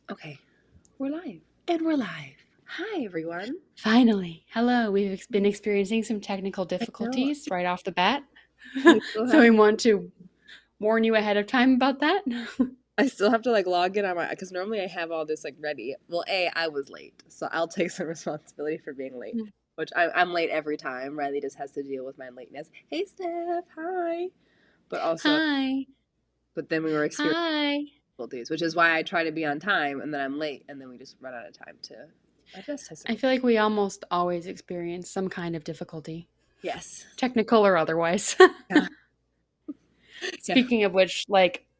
Okay, we're live. And we're live. Hi, everyone. Finally. Hello. We've been experiencing some technical I know. difficulties right off the bat. We still So have. we want to warn you ahead of time about that. I still have to log in on my because normally I have all this ready. Well, I was late, so I'll take some responsibility for being late. Which I'm late every time. Rylie just has to deal with my lateness. Hey, Steph. Hi. But also, Hi. but then we were experiencing Hi. difficulties, which is why I try to be on time, and then I'm late, and then we just run out of time to adjust. I feel like we almost always experience some kind of difficulty, Yes. technical or otherwise. Yeah. Yeah. Speaking of which,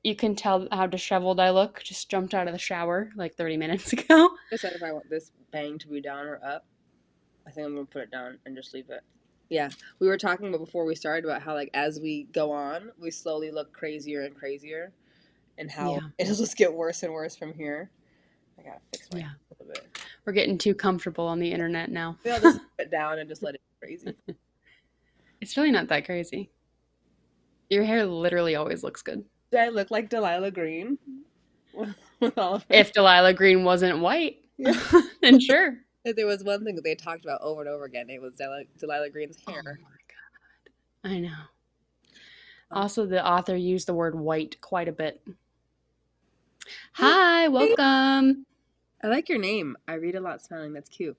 you can tell how disheveled I look. Just jumped out of the shower like 30 minutes ago. Decide if I want this bang to be down or up. I think I'm gonna put it down and just leave it. Yeah, we were talking about before we started about how as we go on, we slowly look crazier and crazier, and how Yeah. it'll just get worse and worse from here. I gotta fix my a little bit. We're getting too comfortable on the internet now. Maybe I'll just put it down and just let it be crazy. It's really not that crazy. Your hair literally always looks good. Do I look like Delilah Green with all of it? If Delilah Green wasn't white, Yeah. then sure. If there was one thing that they talked about over and over again, it was Delilah Green's hair. Oh my god. I know. Also, the author used the word white quite a bit. Hi, welcome. I like your name. I read a lot smelling. That's cute.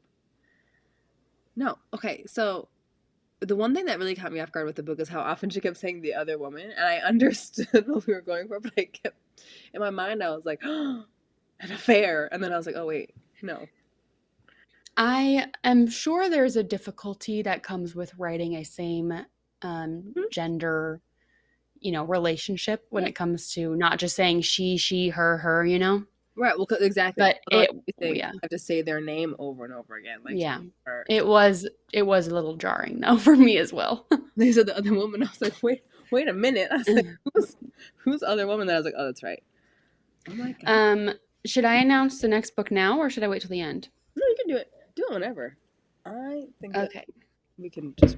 No. Okay, so the one thing that really caught me off guard with the book is how often she kept saying the other woman, and I understood what we were going for, but I kept in my mind I was like, oh, an affair, and then I was like, oh wait, no. I am sure there's a difficulty that comes with writing a same gender, relationship when it comes to not just saying she, her, Right. Well, exactly. But I yeah, have to say their name over and over again. yeah, it was a little jarring though for me as well. They said the other woman. I was like, wait a minute. I was like, who's the other woman? That I was like, oh, that's right. Oh my god. Should I announce the next book now, or should I wait till the end? No, you can do it. Do it whenever. I think Okay. we can just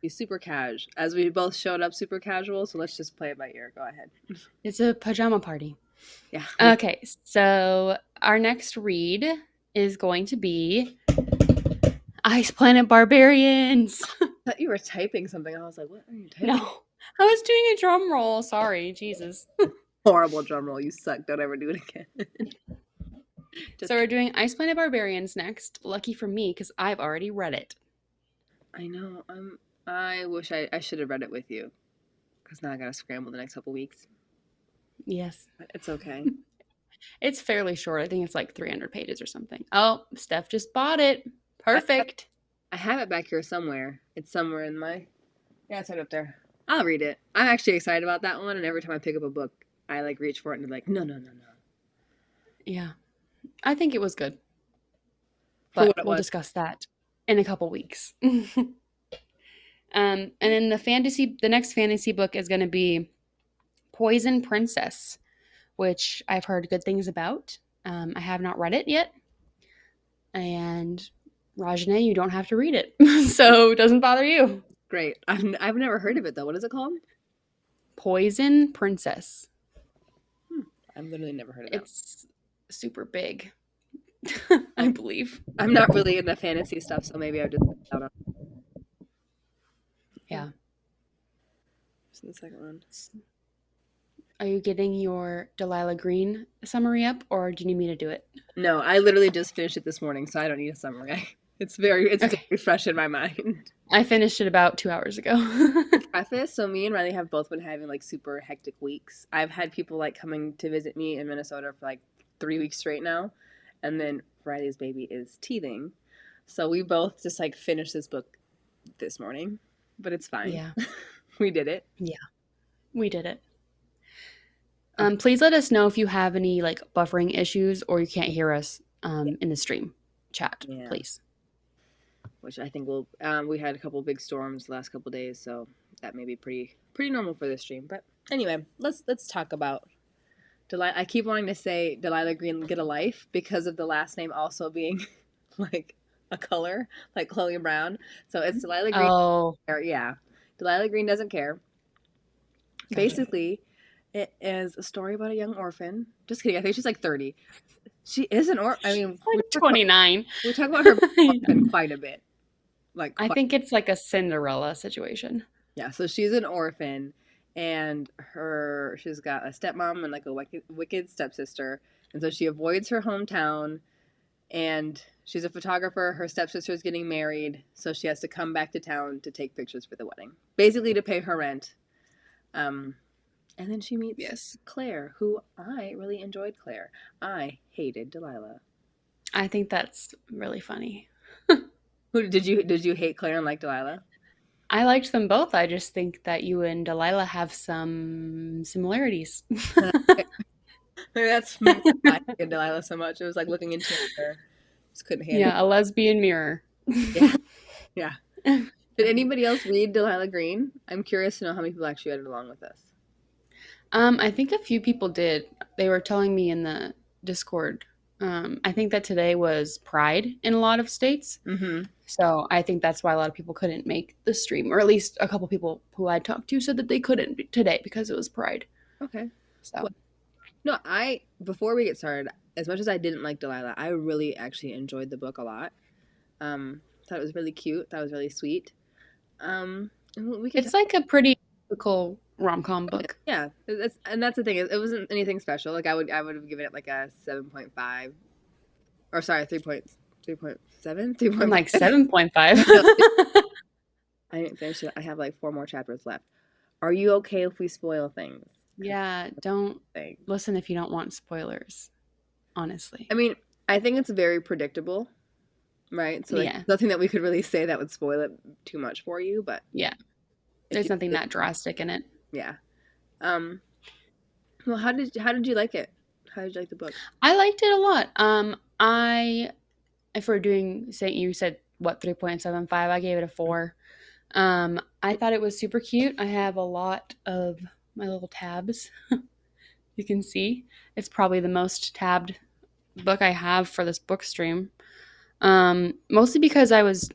be super cash, as we both showed up super casual. So let's just play it by ear. Go ahead. It's a pajama party. Yeah. Okay, so our next read is going to be Ice Planet Barbarians. I thought you were typing something. I was like, what are you typing? No, I was doing a drum roll. Sorry, Jesus. Horrible drum roll. You suck. Don't ever do it again. So we're doing Ice Planet Barbarians next. Lucky for me, because I've already read it. I know. I wish I should have read it with you, because now I gotta scramble the next couple weeks. Yes. It's okay. It's fairly short. I think it's like 300 pages or something. Oh, Steph just bought it. Perfect. I have it back here somewhere. It's somewhere in my... Yeah, it's right up there. I'll read it. I'm actually excited about that one, and every time I pick up a book, I reach for it and I'm no. Yeah. I think it was good. But we'll discuss that in a couple weeks. And then the next fantasy book is going to be Poison Princess, which I've heard good things about. I have not read it yet. And Rajane, you don't have to read it. So it doesn't bother you. Great. I've never heard of it, though. What is it called? Poison Princess. I've literally never heard of it. It's super big, I believe. I'm not really into fantasy stuff, so maybe I've just missed out on. Yeah. What's in the second one? Are you getting your Delilah Green summary up, or do you need me to do it? No, I literally just finished it this morning, so I don't need a summary. It's very fresh in my mind. I finished it about 2 hours ago. Preface, so me and Rylie have both been having super hectic weeks. I've had people coming to visit me in Minnesota for 3 weeks straight now, and then Riley's baby is teething, so we both just finished this book this morning, but it's fine. Yeah. We did it. Yeah, we did it. Please let us know if you have any buffering issues or you can't hear us in the stream chat, please. Which I think we had a couple big storms the last couple days, so that may be pretty normal for this stream. But anyway, let's talk about Delilah. I keep wanting to say Delilah Green Get a Life because of the last name also being a color, like Chloe Brown. So it's Delilah Green. Oh. Yeah. Delilah Green Doesn't Care. Gotcha. Basically, it is a story about a young orphan. Just kidding. I think she's 30. She is an or. I mean, Like 29. we talk about her Yeah. orphan quite a bit. Like, I quite. think it's like a Cinderella situation. Yeah. So she's an orphan, and she's got a stepmom and like a wicked stepsister, and so she avoids her hometown. And she's a photographer. Her stepsister's getting married, so she has to come back to town to take pictures for the wedding, basically to pay her rent. Um, and then she meets Yes. Claire, who I really enjoyed. Claire, I hated Delilah. I think that's really funny. Who did you hate Claire and like Delilah? I liked them both. I just think that you and Delilah have some similarities. Maybe that's maybe why I hated Delilah so much. It was like looking into a mirror. Just couldn't handle Yeah, a lesbian mirror. it. Yeah, yeah. Did anybody else read Delilah Green? I'm curious to know how many people actually read it along with us. I think a few people did. They were telling me in the Discord. I think that today was Pride in a lot of states. Mm-hmm. So I think that's why a lot of people couldn't make the stream, or at least a couple people who I talked to said that they couldn't today because it was Pride. Okay. So Well, no, before we get started, as much as I didn't like Delilah, I really actually enjoyed the book a lot. Thought it was really cute. Thought it was really sweet. And we could it's like a pretty typical rom-com book. yeah, that's the thing. It wasn't anything special. Like I would have given it like a 7.5, or sorry, 3.7, I'm like 3.5. 7.5. I didn't finish it. I have like 4 more chapters left. Are you okay if we spoil things? Yeah, don't Thing. listen if you don't want spoilers, honestly. I mean, I think it's very predictable, right? So like, Yeah. nothing that we could really say that would spoil it too much for you. But Yeah. if There's you, nothing that drastic in it. yeah. Um. Well, how did you like it? How did you like the book? I liked it a lot. If we're saying you said what 3.75, I gave it a 4. I thought it was super cute. I have a lot of my little tabs. You can see it's probably the most tabbed book I have for this book stream. Mostly because there's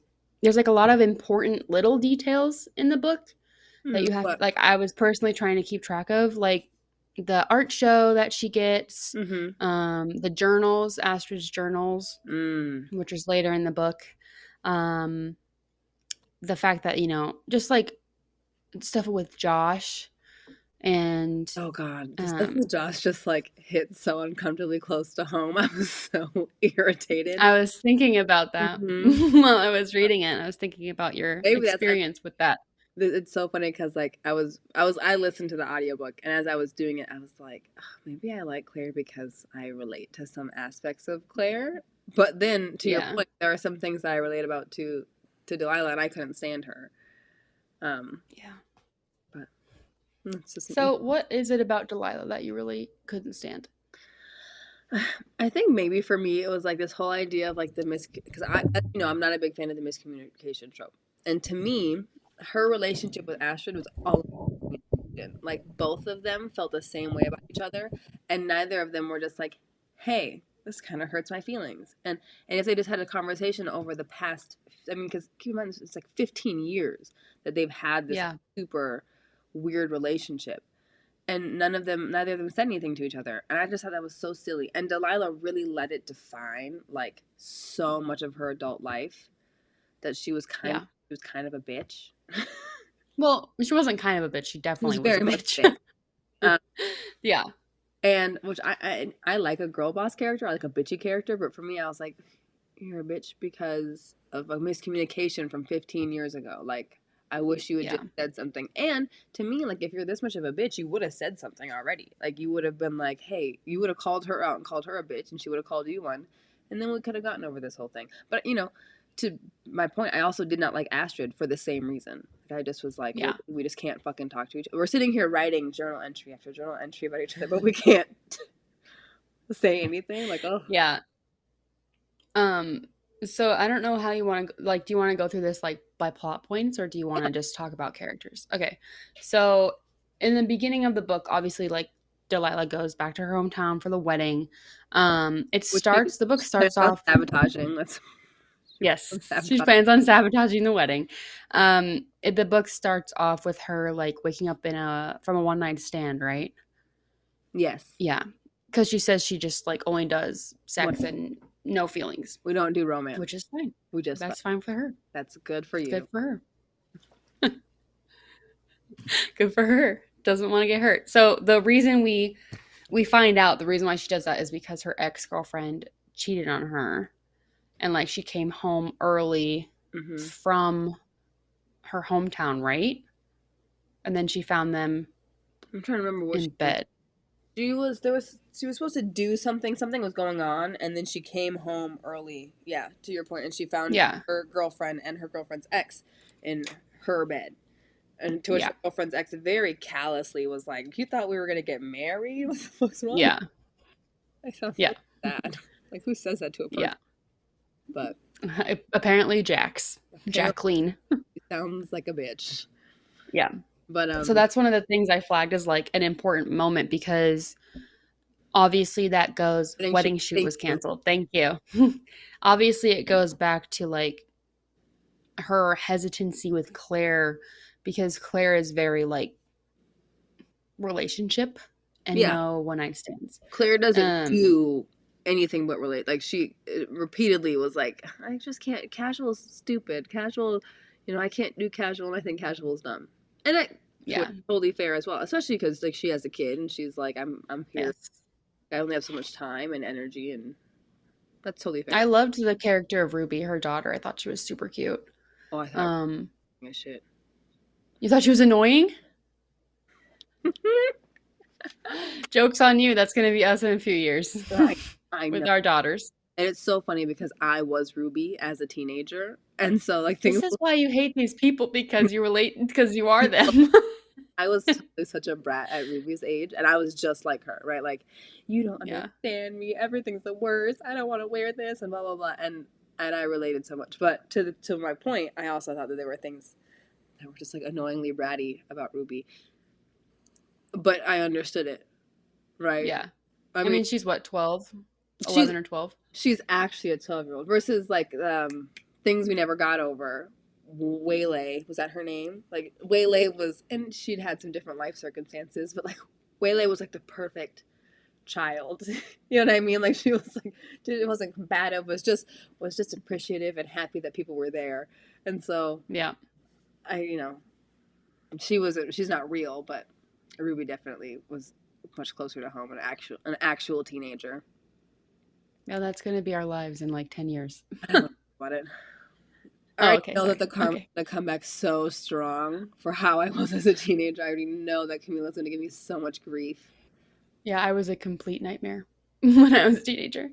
like a lot of important little details in the book that you have, What? like I was personally trying to keep track of, like the art show that she gets, the journals, Astrid's journals, which is later in the book. The fact that, just like stuff with Josh and Oh God, the stuff with Josh just like hit so uncomfortably close to home. I was so irritated. I was thinking about that Mm-hmm. while I was reading it. I was thinking about your Maybe that's experience with that. it's so funny because like I listened to the audiobook, and as I was doing it I was like, "Ugh, maybe I like Claire because I relate to some aspects of Claire, but then to your Yeah. point, there are some things that I relate about to Delilah, and I couldn't stand her. Yeah. But it's just So what is it about Delilah that you really couldn't stand? I think maybe for me it was like this whole idea of like because I'm not a big fan of the miscommunication trope, and to me, her relationship with Astrid was all communication. Like both of them felt the same way about each other, and neither of them were just like, "Hey, this kind of hurts my feelings." And if they just had a conversation over the past, I mean, because keep in mind it's like 15 years that they've had this Yeah. super weird relationship, and neither of them said anything to each other, and I just thought that was so silly. And Delilah really let it define like so much of her adult life, that she was Yeah. kind of a bitch. Well, she wasn't kind of a bitch. She She definitely was was a very much bitch. a bitch. um, Yeah. and which I like a girl boss character, I like a bitchy character, but for me I was like, you're a bitch because of a miscommunication from 15 years ago. Like, I wish you had just said something. And to me, like, if you're this much of a bitch, you would have said something already. Like, you would have been like, hey, you would have called her out and called her a bitch, and she would have called you one. And then we could have gotten over this whole thing. But, to my point, I also did not like Astrid for the same reason. Like, I just was like, Yeah. we just can't fucking talk to each other. We're sitting here writing journal entry after journal entry about each other, but we can't say anything. Like, oh. Yeah. So I don't know how you want to, like, do you want to go through this like by plot points, or do you want to just talk about characters? Okay. So in the beginning of the book, obviously, like, Delilah goes back to her hometown for the wedding. The book starts off sabotaging. Yes, she plans on sabotaging the wedding. The book starts off with her like waking up from a one night stand, right? Yes. Yeah, because she says she just like only does sex What? and no feelings, We don't do romance. which is fine. We just That's fine for her. That's good for It's you. good for her. Good for her. Doesn't want to get hurt. So the reason we find out the reason why she does that is because her ex-girlfriend cheated on her, and like she came home early Hmm. from her hometown, right? And then she found them I'm trying to remember what in she was. bed. She was supposed to do something. Something was going on, and then she came home early. Yeah, to your point, and she found Yeah. her girlfriend and her girlfriend's ex in her bed. And to which Yeah. her girlfriend's ex very callously was like, "You thought we were gonna get married? What the fuck's wrong?" Yeah. I sound Yeah. so sad. Like, who says that to a person? Yeah. But Apparently Jax. apparently, Jacqueline. she sounds like a bitch. Yeah. But So that's one of the things I flagged as like an important moment because obviously that goes I think she. wedding shoot Thank was you. canceled. Thank you. Obviously it goes back to like her hesitancy with Claire because Claire is very like relationship and Yeah, no one night stands. Claire doesn't Um do anything but relate. Like she repeatedly was like, "I just can't. Casual is stupid. Casual, I can't do casual, and I think casual is dumb." And to yeah. which totally fair as well, especially because like she has a kid and she's like, "I'm here. Yes. I only have so much time and energy, and that's totally fair." I loved the character of Ruby, her daughter. I thought she was super cute. Oh, I thought Um shit. you thought she was annoying? Joke's on you. That's going to be us in a few years I know. with our daughters. And it's so funny because I was Ruby as a teenager. And so like things This is why you hate these people because you relate because you are them. I was totally such a brat at Ruby's age and I was just like her, right? Like, you don't Yeah. understand me. Everything's the worst. I don't want to wear this and blah blah blah. And I related so much. But to my point, I also thought that there were things that were just like annoyingly bratty about Ruby. But I understood it, right? Yeah. I I mean, mean, she's what, 12? she's 11 or 12? she's actually a 12-year-old versus like things we never got over. Waylay, was that her name? Like Waylay was, and she'd had some different life circumstances, but like Waylay was like the perfect child. You know what I mean? Like she was like, it wasn't combative, was just appreciative and happy that people were there. And so Yeah. she's not real, but Ruby definitely was much closer to home, an actual teenager. Yeah, that's going to be our lives in like 10 years. I don't know about it. I Oh, already okay. know that Sorry. the karma's Okay. gonna come back so strong for how I was as a teenager. I already know that Camila's gonna give me so much grief. Yeah, I was a complete nightmare when I was a teenager.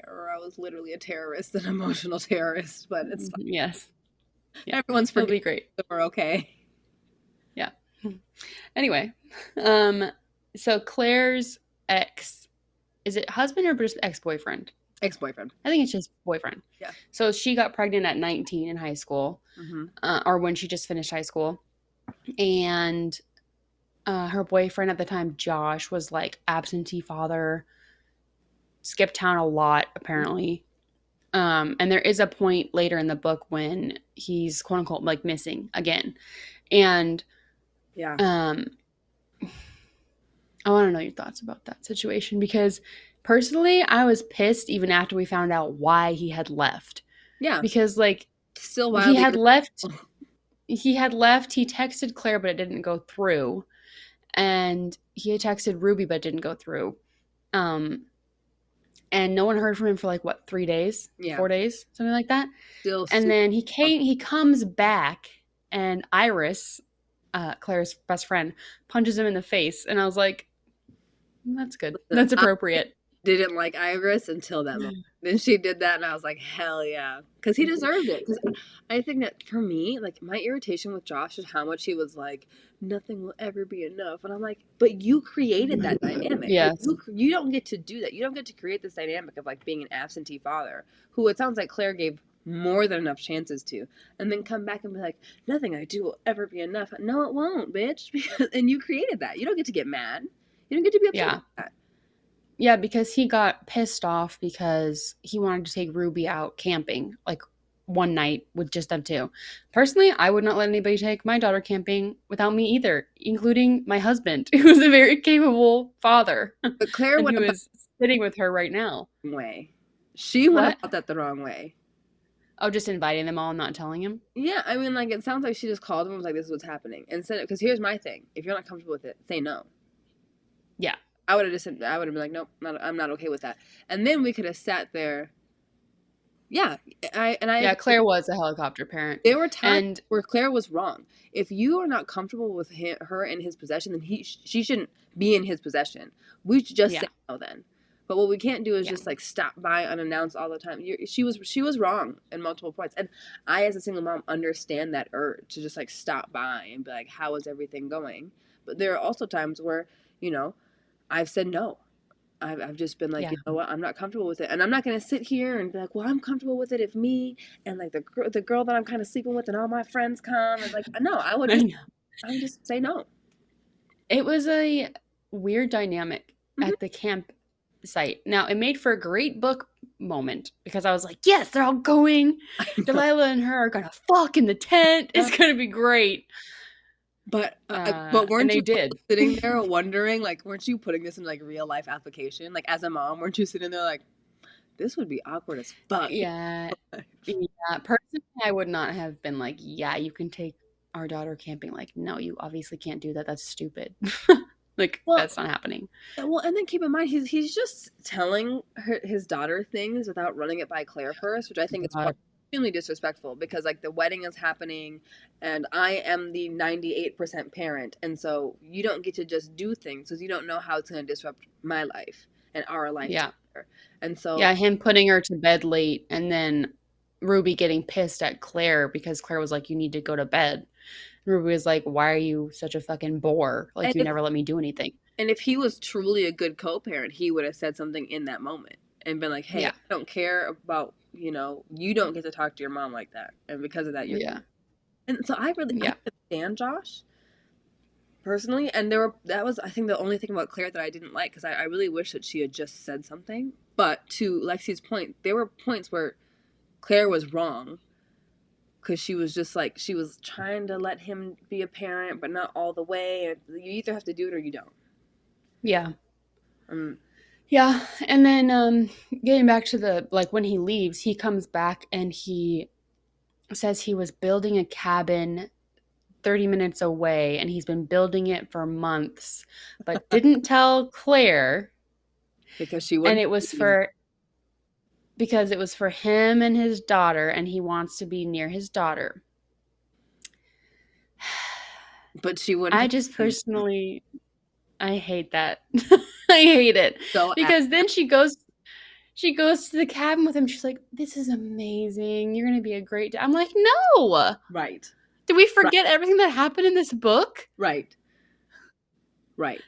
Or I was literally a terrorist, an emotional terrorist, but it's fine. Yes. Yeah. Everyone's It'll forgiven, be great. so we're okay. Yeah. Anyway, so Claire's ex, is it husband or just ex-boyfriend? Ex-boyfriend. I think it's just boyfriend. Yeah. So she got pregnant at 19 in high school, or when she just finished high school. And her boyfriend at the time, Josh, was like absentee father, skipped town a lot, apparently. And there is a point later in the book when he's quote unquote like missing again. And Yeah. I want to know your thoughts about that situation because personally, I was pissed even after we found out why he had left. Yeah. Because like Still he wildly. had left. He had left. He texted Claire, but it didn't go through. And he had texted Ruby, but it didn't go through. And no one heard from him for like what, 3 days, Yeah. 4 days, something like that. Still. And then he comes back, and Iris, Claire's best friend, punches him in the face, and I was like, that's good. That's appropriate. Didn't like Iris until that moment. Then she did that, and I was like, hell yeah. Because he deserved it. Because I think that for me, like, my irritation with Josh is how much he was like, nothing will ever be enough. And I'm like, but you created that dynamic. Yes. Like, you don't get to do that. You don't get to create this dynamic of, like, being an absentee father, who it sounds like Claire gave more than enough chances to, and then come back and be like, nothing I do will ever be enough. No, it won't, bitch. And you created that. You don't get to get mad. You don't get to be upset about that. Yeah, because he got pissed off because he wanted to take Ruby out camping, like one night with just them two. Personally, I would not let anybody take my daughter camping without me either, including my husband, who's a very capable father But Claire and went who about is sitting with her right now. it the wrong way. She went What? about that the wrong way. Oh, just inviting them all and not telling him? Yeah, I mean, like, it sounds like she just called him and was like, this is what's happening. And said, because here's my thing. If you're not comfortable with it, say no. Yeah. I would have been like, nope, I'm not okay with that. And then we could have sat there. Yeah, I Yeah, agree. Claire was a helicopter parent. There were times And where Claire was wrong. If you are not comfortable with her in his possession, then she shouldn't be in his possession. We should just yeah. say no then. But what we can't do is Yeah. just like stop by unannounced all the time. She was wrong in multiple points, and I, as a single mom, understand that urge to just like stop by and be like, "How is everything going?" But there are also times where, you know, I've said no. I've just been like, Yeah. you know what, I'm not comfortable with it, and I'm not gonna sit here and be like, well, I'm comfortable with it if me and like the girl that I'm kind of sleeping with and all my friends come, and like, no, I know. I would just say no. It was a weird dynamic Hmm. at the campsite. Now, it made for a great book moment because I was like, yes, they're all going. I know. Delilah and her are going to fuck in the tent. Yeah. It's going to be great. But And weren't they you did. sitting there wondering, like, weren't you putting this in like real life application? Like, as a mom, weren't you sitting there like, this would be awkward as fuck? Yeah. Yeah. Personally, I would not have been like, yeah, you can take our daughter camping. Like, no, you obviously can't do that. That's stupid. Like, Well, that's not happening. well, and then keep in mind he's just telling his daughter things without running it by Claire first, which I think is God. extremely disrespectful because like the wedding is happening, and I am the 98% parent, and so you don't get to just do things because you don't know how it's going to disrupt my life and our life Yeah. together. And so Yeah. Him putting her to bed late and then Ruby getting pissed at Claire because Claire was like, you need to go to bed. Ruby was like, why are you such a fucking bore? and Like, you never let me do anything. if he was truly a good co-parent, he would have said something in that moment and been like, "Hey, I Yeah. don't care about, you don't get to talk to your mom like that, and because of that, you're." Yeah. And so I Yeah. understand Josh personally, and that was I think the only thing about Claire that I didn't like because I really wish that she had just said something. But to Lexi's point, there were points where Claire was wrong because she was just like she was trying to let him be a parent, but not all the way. And you either have to do it or you don't. Yeah. Um, Yeah. And then getting back to the like when he leaves, he comes back and he says he was building a cabin 30 minutes away and he's been building it for months, but didn't tell Claire. because she And wouldn't it was believe. for because it was for him and his daughter, and he wants to be near his daughter. But she wouldn't I have just believed. personally, I hate that. I hate it So because then she goes to the cabin with him. She's like, "This is amazing. You're gonna be a great dad." I'm like, "No, right, did we right, forget everything that happened in this book? right, right.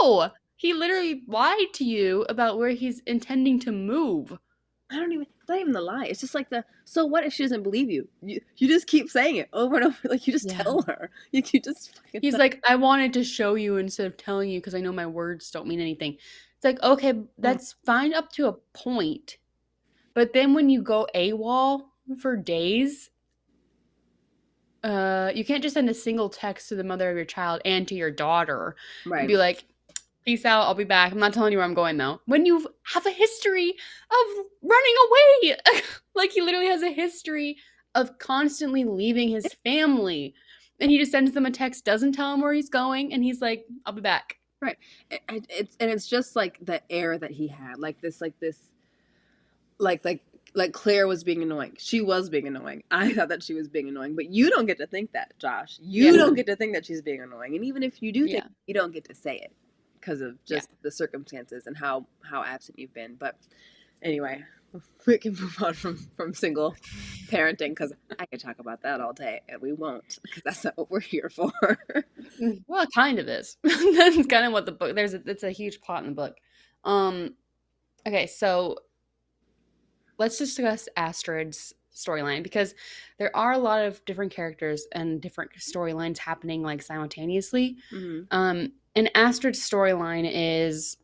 No, he literally lied to you about where he's intending to move." I don't even. It's not even the lie. It's just like the. So what if she doesn't believe you? You just keep saying it over and over. Like you just Yeah. tell her. You just fucking. He's like, I wanted to show you instead of telling you because I know my words don't mean anything. It's like, okay, that's fine up to a point. But then when you go AWOL for days, you can't just send a single text to the mother of your child and to your daughter and Right. be like, peace out, I'll be back. I'm not telling you where I'm going though. When you have a history of running away, like he literally has a history of constantly leaving his family. And he just sends them a text, doesn't tell him where he's going, and he's like, I'll be back. Right. It's just like the air that he had, like Claire was being annoying. She was being annoying. I thought that she was being annoying, but you don't get to think that, Josh. You don't get to think that she's being annoying, and even if you do think, Yeah. you don't get to say it because of Yeah. just the circumstances and how absent you've been. But anyway, we can move on from single parenting because I could talk about that all day, and we won't because that's not what we're here for. Well, it kind of is. That's kind of what the book. It's a huge plot in the book. Okay, so let's discuss Astrid's storyline because there are a lot of different characters and different storylines happening like simultaneously. Mm-hmm. And Astrid's storyline is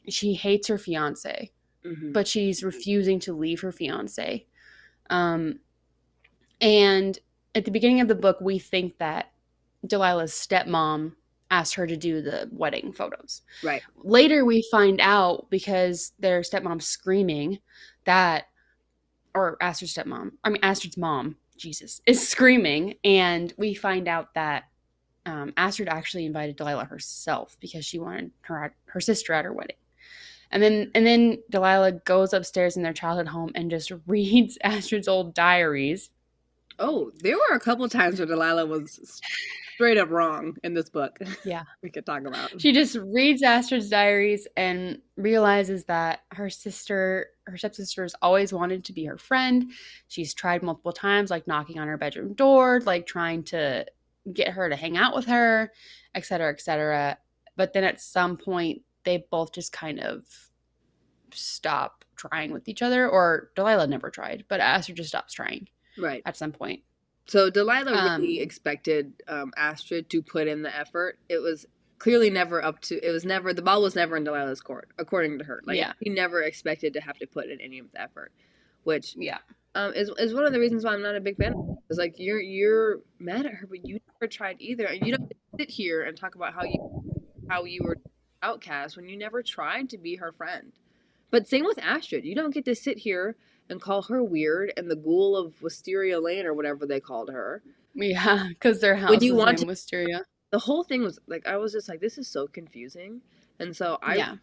she hates her fiance, Mm-hmm. but she's refusing to leave her fiance. Um, And at the beginning of the book, we think that Delilah's stepmom asked her to do the wedding photos. Right. Later, we find out because their stepmom's screaming that, or Astrid's stepmom, I mean, Astrid's mom, Jesus, is screaming. And we find out that Astrid actually invited Delilah herself because she wanted her sister at her wedding. And then Delilah goes upstairs in their childhood home and just reads Astrid's old diaries. Oh, there were a couple times where Delilah was straight up wrong in this book. Yeah. We could talk about. She just reads Astrid's diaries and realizes that her stepsister, has always wanted to be her friend. She's tried multiple times, like knocking on her bedroom door, like trying to get her to hang out with her, et cetera, et cetera. But then at some point, they both just kind of stop trying with each other, or Delilah never tried, but Astrid just stops trying Right. at some point. So Delilah really expected Astrid to put in the effort. It was clearly never up to. It was never. The ball was never in Delilah's court, according to her. Like Yeah. she never expected to have to put in any of the effort, which Yeah. is one of the reasons why I'm not a big fan of her. It's like you're mad at her, but you never tried either, and you don't sit here and talk about how you were outcast when you never tried to be her friend. But same with Astrid. You don't get to sit here and call her weird and the ghoul of Wisteria Lane or whatever they called her. Yeah, because their house When you is want named to, Wisteria. the whole thing was like I was just like, this is so confusing. And so Yeah.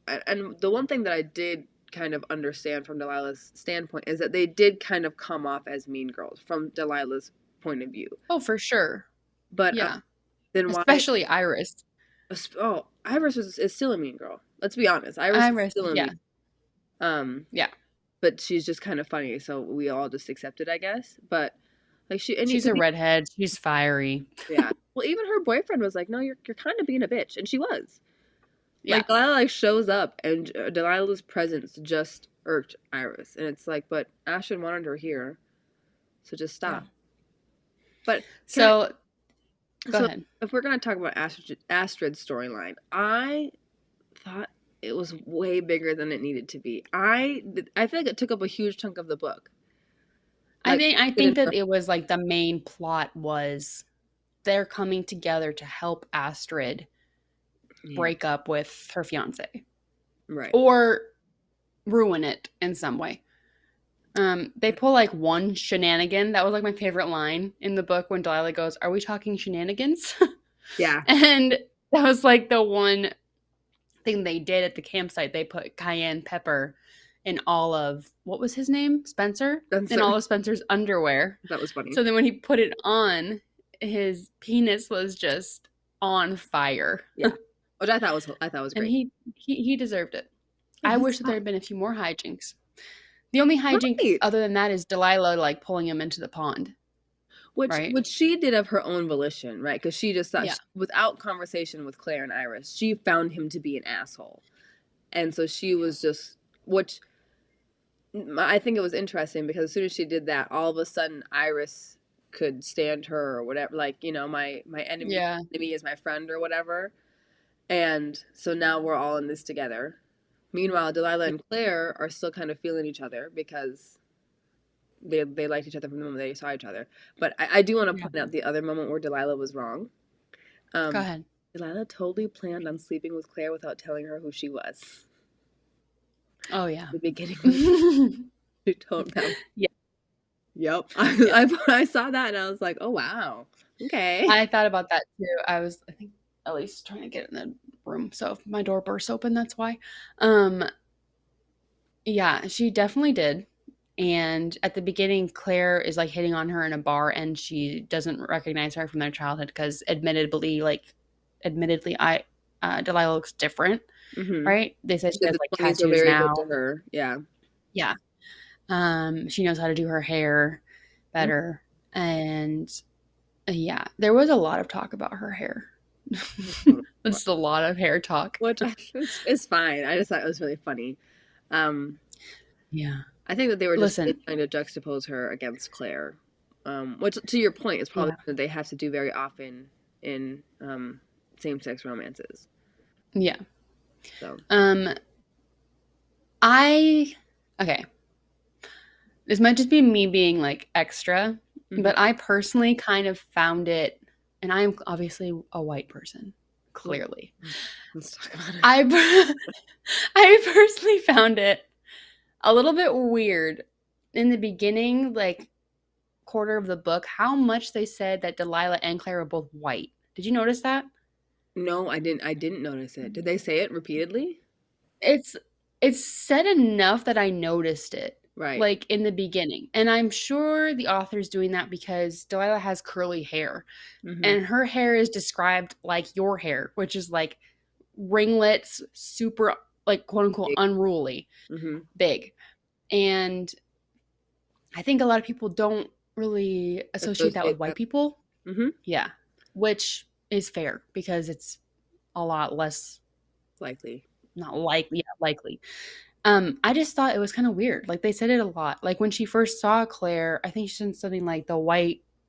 and the one thing that I did kind of understand from Delilah's standpoint is that they did kind of come off as mean girls from Delilah's point of view. Oh, for sure. But Yeah. then why? Especially Iris. Oh, Iris is still a mean girl. Let's be honest. Iris is still a yeah. mean. Yeah. But she's just kind of funny, so we all just accept it, I guess. But like She's a redhead. She's fiery. yeah. Well, even her boyfriend was like, "No, you're kind of being a bitch," and she was. Yeah. Like Delilah like shows up, and Delilah's presence just irked Iris, and it's like, but Ashton wanted her here, so just stop. Yeah. But go ahead. If we're gonna talk about Astrid's storyline, I thought it was way bigger than it needed to be. I feel like it took up a huge chunk of the book. Like, I think that it was like the main plot was they're coming together to help Astrid break up with her fiance. Right. Or ruin it in some way. They pull like one shenanigan. That was like my favorite line in the book when Delilah goes, "Are we talking shenanigans?" Yeah. And that was like the one thing they did at the campsite. They put cayenne pepper in all of, what was his name? Spencer? In all of Spencer's underwear. That was funny. So then when he put it on, his penis was just on fire. Yeah. Which I thought was great. And he deserved it. I wish that there had been a few more hijinks. The only hijink other than that is Delilah like pulling him into the pond. Which she did of her own volition, right? Because she just thought, without conversation with Claire and Iris, she found him to be an asshole. And so she was just, which I think it was interesting because as soon as she did that, all of a sudden Iris could stand her or whatever. Like, you know, my enemy is my friend or whatever. And so now we're all in this together. Meanwhile, Delilah and Claire are still kind of feeling each other because they liked each other from the moment they saw each other. But I do want to point out the other moment where Delilah was wrong. Go ahead. Delilah totally planned on sleeping with Claire without telling her who she was. Oh, yeah. At the beginning. She told them. Yeah. Yep. I saw that and I was like, oh, wow. Okay. I thought about that too. I think, at least trying to get in the room. So if my door bursts open, that's why. Yeah, she definitely did. And at the beginning, Claire is like hitting on her in a bar and she doesn't recognize her from their childhood because admittedly, Delilah looks different, right? They said she has like tattoos now. To her. Yeah. Yeah. She knows how to do her hair better. And yeah, there was a lot of talk about her hair. Just a lot of hair talk. Which is fine. I just thought it was really funny. Yeah. I think that they were just trying to juxtapose her against Claire. Which, to your point, is probably that they have to do very often in same-sex romances. Yeah. So. Okay. this might just be me being like extra, Mm-hmm. but I personally kind of found it, and I'm obviously a white person, Well, clearly. let's talk about it. I I personally found it a little bit weird in the beginning, like quarter of the book, how much they said that Delilah and Claire were both white. Did you notice that? No, I didn't. I didn't notice it. Did they say it repeatedly? It's it's said enough that I noticed it, Right. like in the beginning. And I'm sure the author's doing that because Delilah has curly hair Mm-hmm. and her hair is described like your hair, which is like ringlets, super like quote unquote unruly, Mm-hmm. big. And I think a lot of people don't really associate that with Associate white that. people. Mm-hmm. Yeah, which is fair because it's a lot less Likely. not likely, yeah, likely. I just thought it was kind of weird. Like they said it a lot. Like when she first saw Claire, I think she said something like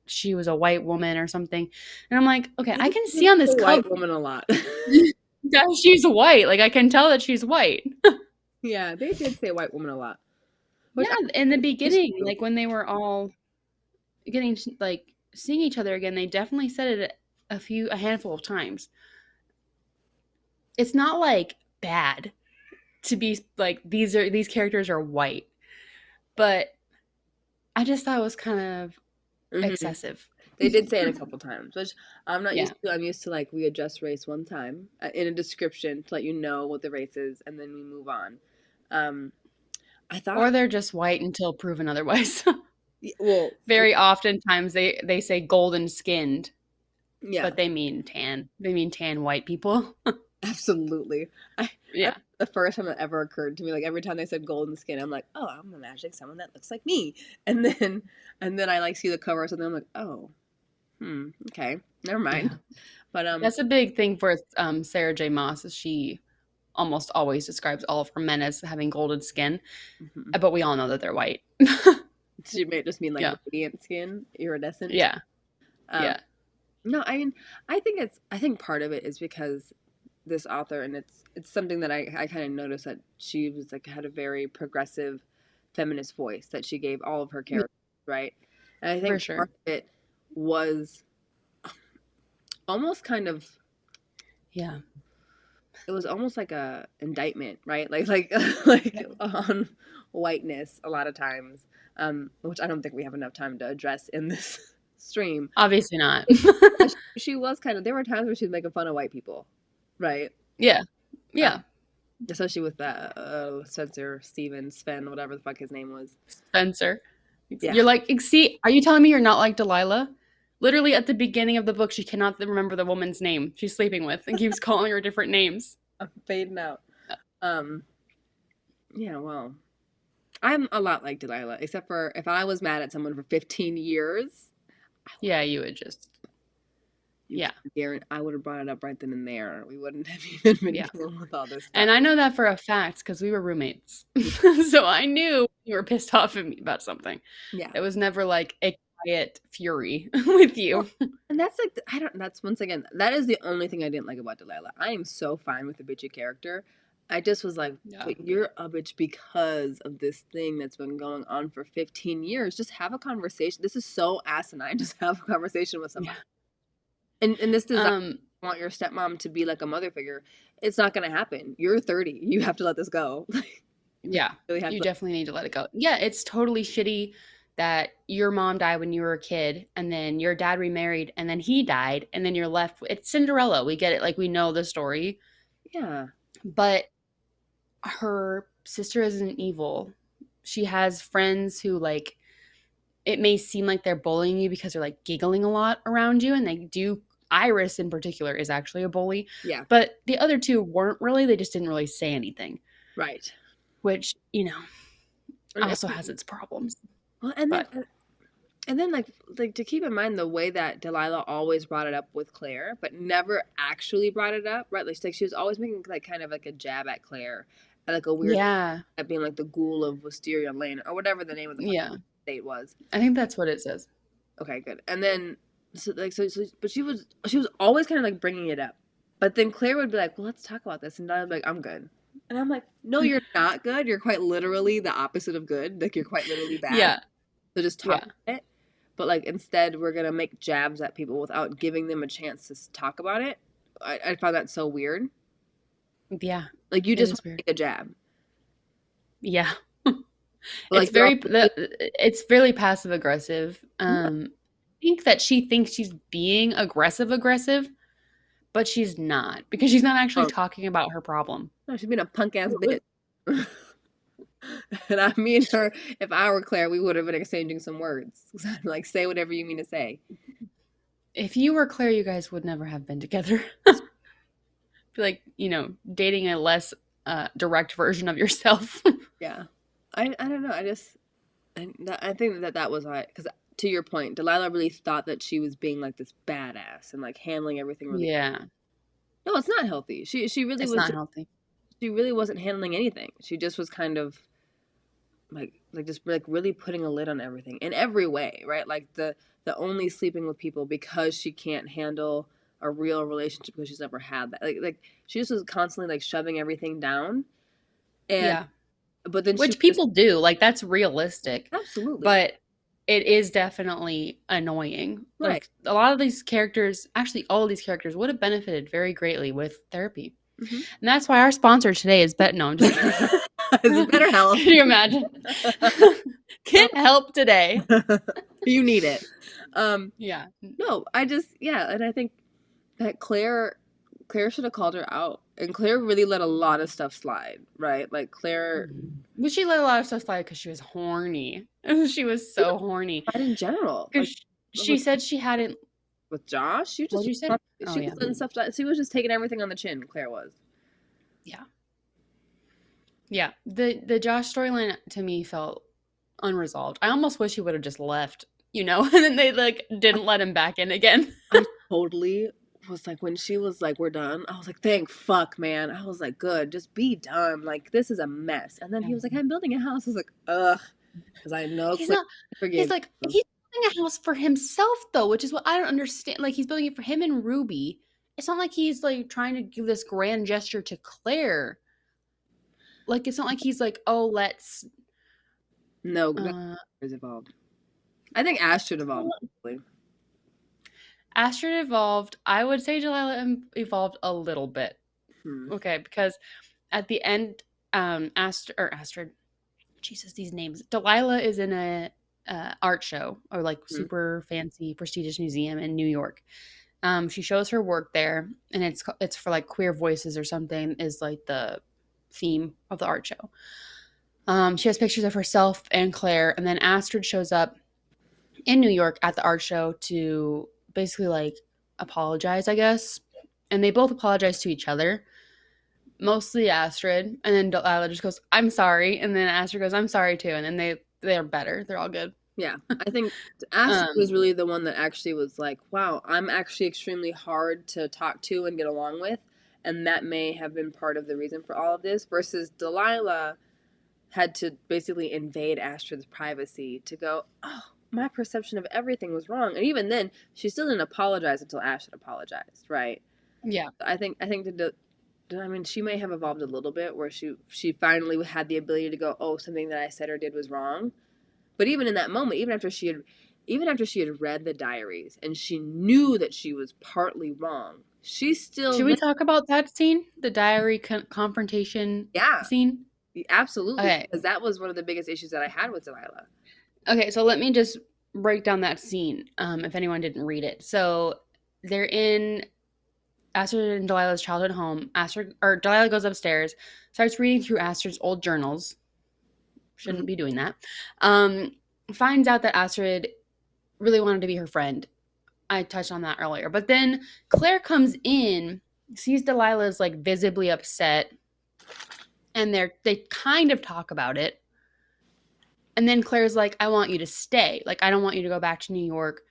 she was a white woman or something. And I'm like, okay, They I did can say see on this cover white woman a lot. that she's white. Like I can tell that she's white. Yeah, they did say white woman a lot. Which Yeah, in the is beginning, true. like when they were all getting like seeing each other again, they definitely said it a handful of times. It's not like bad to be like these characters are white, but I just thought it was kind of Mm-hmm. excessive. They did say it a couple times, which I'm not Yeah. used to. I'm used to like we address race one time in a description to let you know what the race is, and then we move on. Um, I Or thought, they're just white until proven otherwise. well, Very oftentimes they say golden skinned, yeah, but they mean tan. They mean tan white people. absolutely. I Yeah. the first time that ever occurred to me, like every time they said golden skin, I'm like, oh, I'm imagining someone that looks like me, and then I like see the cover or something. I'm like, oh, okay, never Yeah. mind. But That's a big thing for Sarah J. Maas is she almost always describes all of her men as having golden skin, mhm. but we all know that they're white. She may just mean like Yeah. radiant skin, iridescent. Yeah. Um, Yeah. no, I mean, I think part of it is because this author, and it's something that I kind of noticed that she was like had a very progressive feminist voice that she gave all of her Yeah, characters, right? And I for think sure. part of it was almost kind of Yeah. it was almost like a indictment, right? Like on whiteness a lot of times, which I don't think we have enough time to address in this stream. Obviously not. She was kind of there were times where she's making fun of white people, right? Yeah. Uh, Yeah. especially with that Spencer, Steven, Sven, whatever the fuck his name was. Spencer. Yeah, You're like, see, are you telling me you're not like Delilah? Literally at the beginning of the book, she cannot remember the woman's name she's sleeping with and keeps calling her different names. I'm fading out. Um, yeah, well, I'm a lot like Delilah, except for if I was mad at someone for 15 years, I would Yeah, you would just, you yeah, can guarantee I would have brought it up right then and there. We wouldn't have even been yeah. dealing with all this stuff. And I know that for a fact because we were roommates. Yeah, So I knew you were pissed off at me about something. yeah. It was never like a quiet fury with Well, you. and that's like I don't. That's once again that is the only thing I didn't like about Delilah. I am so fine with the bitchy character. I just was like, Yeah. but you're a bitch because of this thing that's been going on for 15 years. Just have a conversation. This is so asinine. Just have a conversation with Yeah. somebody. And this does not Um, want your stepmom to be like a mother figure. It's not going to happen. You're 30. You have to let this go. You yeah. really have You to. definitely need to let it go. Yeah, it's totally shitty that your mom died when you were a kid and then your dad remarried and then he died and then you're left it's Cinderella. We get it. Like we know the story. Yeah. But her sister isn't evil. She has friends who like it may seem like they're bullying you because they're like giggling a lot around you and they do. Iris in particular is actually a bully, Yeah. but the other two weren't really. They just didn't really say anything, Right. which, And also has its problems. well, But and then like to keep in mind the way that Delilah always brought it up with Claire, but never actually brought it up, right? Like she was always making like kind of like a jab at Claire, at like a weird yeah, at being like the ghoul of Wisteria Lane or whatever the name of the yeah, fucking state was. I think that's what it says. Okay, good. And then but she was always kind of like bringing it up, but then Claire would be like, "Well, let's talk about this," and Delilah would be like, "I'm good." And I'm like, no, you're not good. You're quite literally the opposite of good. Like, you're quite literally bad. Yeah. So just talk Yeah. about it. But, like, instead, we're going to make jabs at people without giving them a chance to talk about it. I found that so weird. Yeah. Like, you It just is want to weird. take a jab. Yeah. But, like, you're all, It's really passive aggressive. yeah. I think that she thinks she's being aggressive, but she's not because she's not actually Oh, talking about her problem. no, she's being a punk ass bitch. And me and her, if I were Claire, we would have been exchanging some words. Like, say whatever you mean to say. If you were Claire, you guys would never have been together. Feel like, dating a less direct version of yourself. Yeah. I don't know. I think that was why, because to your point, Delilah really thought that she was being like this badass and like handling everything really. Yeah. No, it's not healthy. She really It's was not just, healthy. she really wasn't handling anything. She just was kind of like just like really putting a lid on everything in every way, right? Like the only sleeping with people because she can't handle a real relationship because she's never had that. Like she just was constantly like shoving everything down, and Yeah. but then she Which would just people do. Like, that's realistic. absolutely But it is definitely annoying. right. Like, a lot of these characters, actually, all of these characters would have benefited very greatly with therapy. Mm-hmm. And that's why our sponsor today is Bet. No, I'm just kidding. Is it better health? Can you imagine? Get help today. You need it. Yeah. No, I just yeah, and I think that Claire should have called her out, and Claire really let a lot of stuff slide, right? Like Claire, But she let a lot of stuff slide because she was horny. She was so horny. but in general, like Because she said she hadn't. with Josh, What did you say? Oh, she yeah. was letting stuff. She was just taking everything on the chin. Claire was. Yeah. Yeah. The Josh storyline to me felt unresolved. I almost wish he would have just left, and then they like didn't let him back in again. I totally was like when she was like, "We're done." I was like, "Thank fuck, man." I was like, "Good, just be done. Like this is a mess." And then he was like, "I'm building a house." I was like, "Ugh," because I know He's Claire not. He's forgave like you. he's building a house for himself though, which is what I don't understand. Like, he's building it for him and Ruby. It's not like he's like trying to give this grand gesture to Claire. Like, it's not like he's like, oh, let's. No, uh is evolved. I think Ash should evolve. Probably. Astrid evolved. I would say Delilah evolved a little bit. Hmm. Okay, because at the end, Astrid, Jesus, these names. Delilah is in a art show or like Hmm. super fancy prestigious museum in New York. She shows her work there, and it's for like queer voices or something. Is like the theme of the art show. She has pictures of herself and Claire, and then Astrid shows up in New York at the art show to basically like apologize, I guess. And they both apologize to each other, mostly Astrid. And then Delilah just goes, "I'm sorry," and then Astrid goes, "I'm sorry too." And then they're better. They're all good. Yeah, I think Ash was Um, really the one that actually was like, "Wow, I'm actually extremely hard to talk to and get along with," and that may have been part of the reason for all of this. Versus Delilah had to basically invade Astrid's privacy to go, "Oh, my perception of everything was wrong," and even then, she still didn't apologize until Astrid apologized, right? yeah, I think I mean, she may have evolved a little bit where she finally had the ability to go, "Oh, something that I said or did was wrong." But even in that moment, even after she had read the diaries and she knew that she was partly wrong, she still should we talk about that scene, the diary confrontation yeah, scene? absolutely, Okay, because that was one of the biggest issues that I had with Delilah. okay. So let me just break down that scene. If anyone didn't read it, so they're in Astrid and Delilah's childhood home. Delilah goes upstairs, starts reading through Astrid's old journals. Mhm. Shouldn't be doing that. Um, Finds out that Astrid really wanted to be her friend. I touched on that earlier. But then Claire comes in, sees Delilah's like visibly upset, and they kind of talk about it. And then Claire's like, "I want you to stay. Like, I don't want you to go back to New York.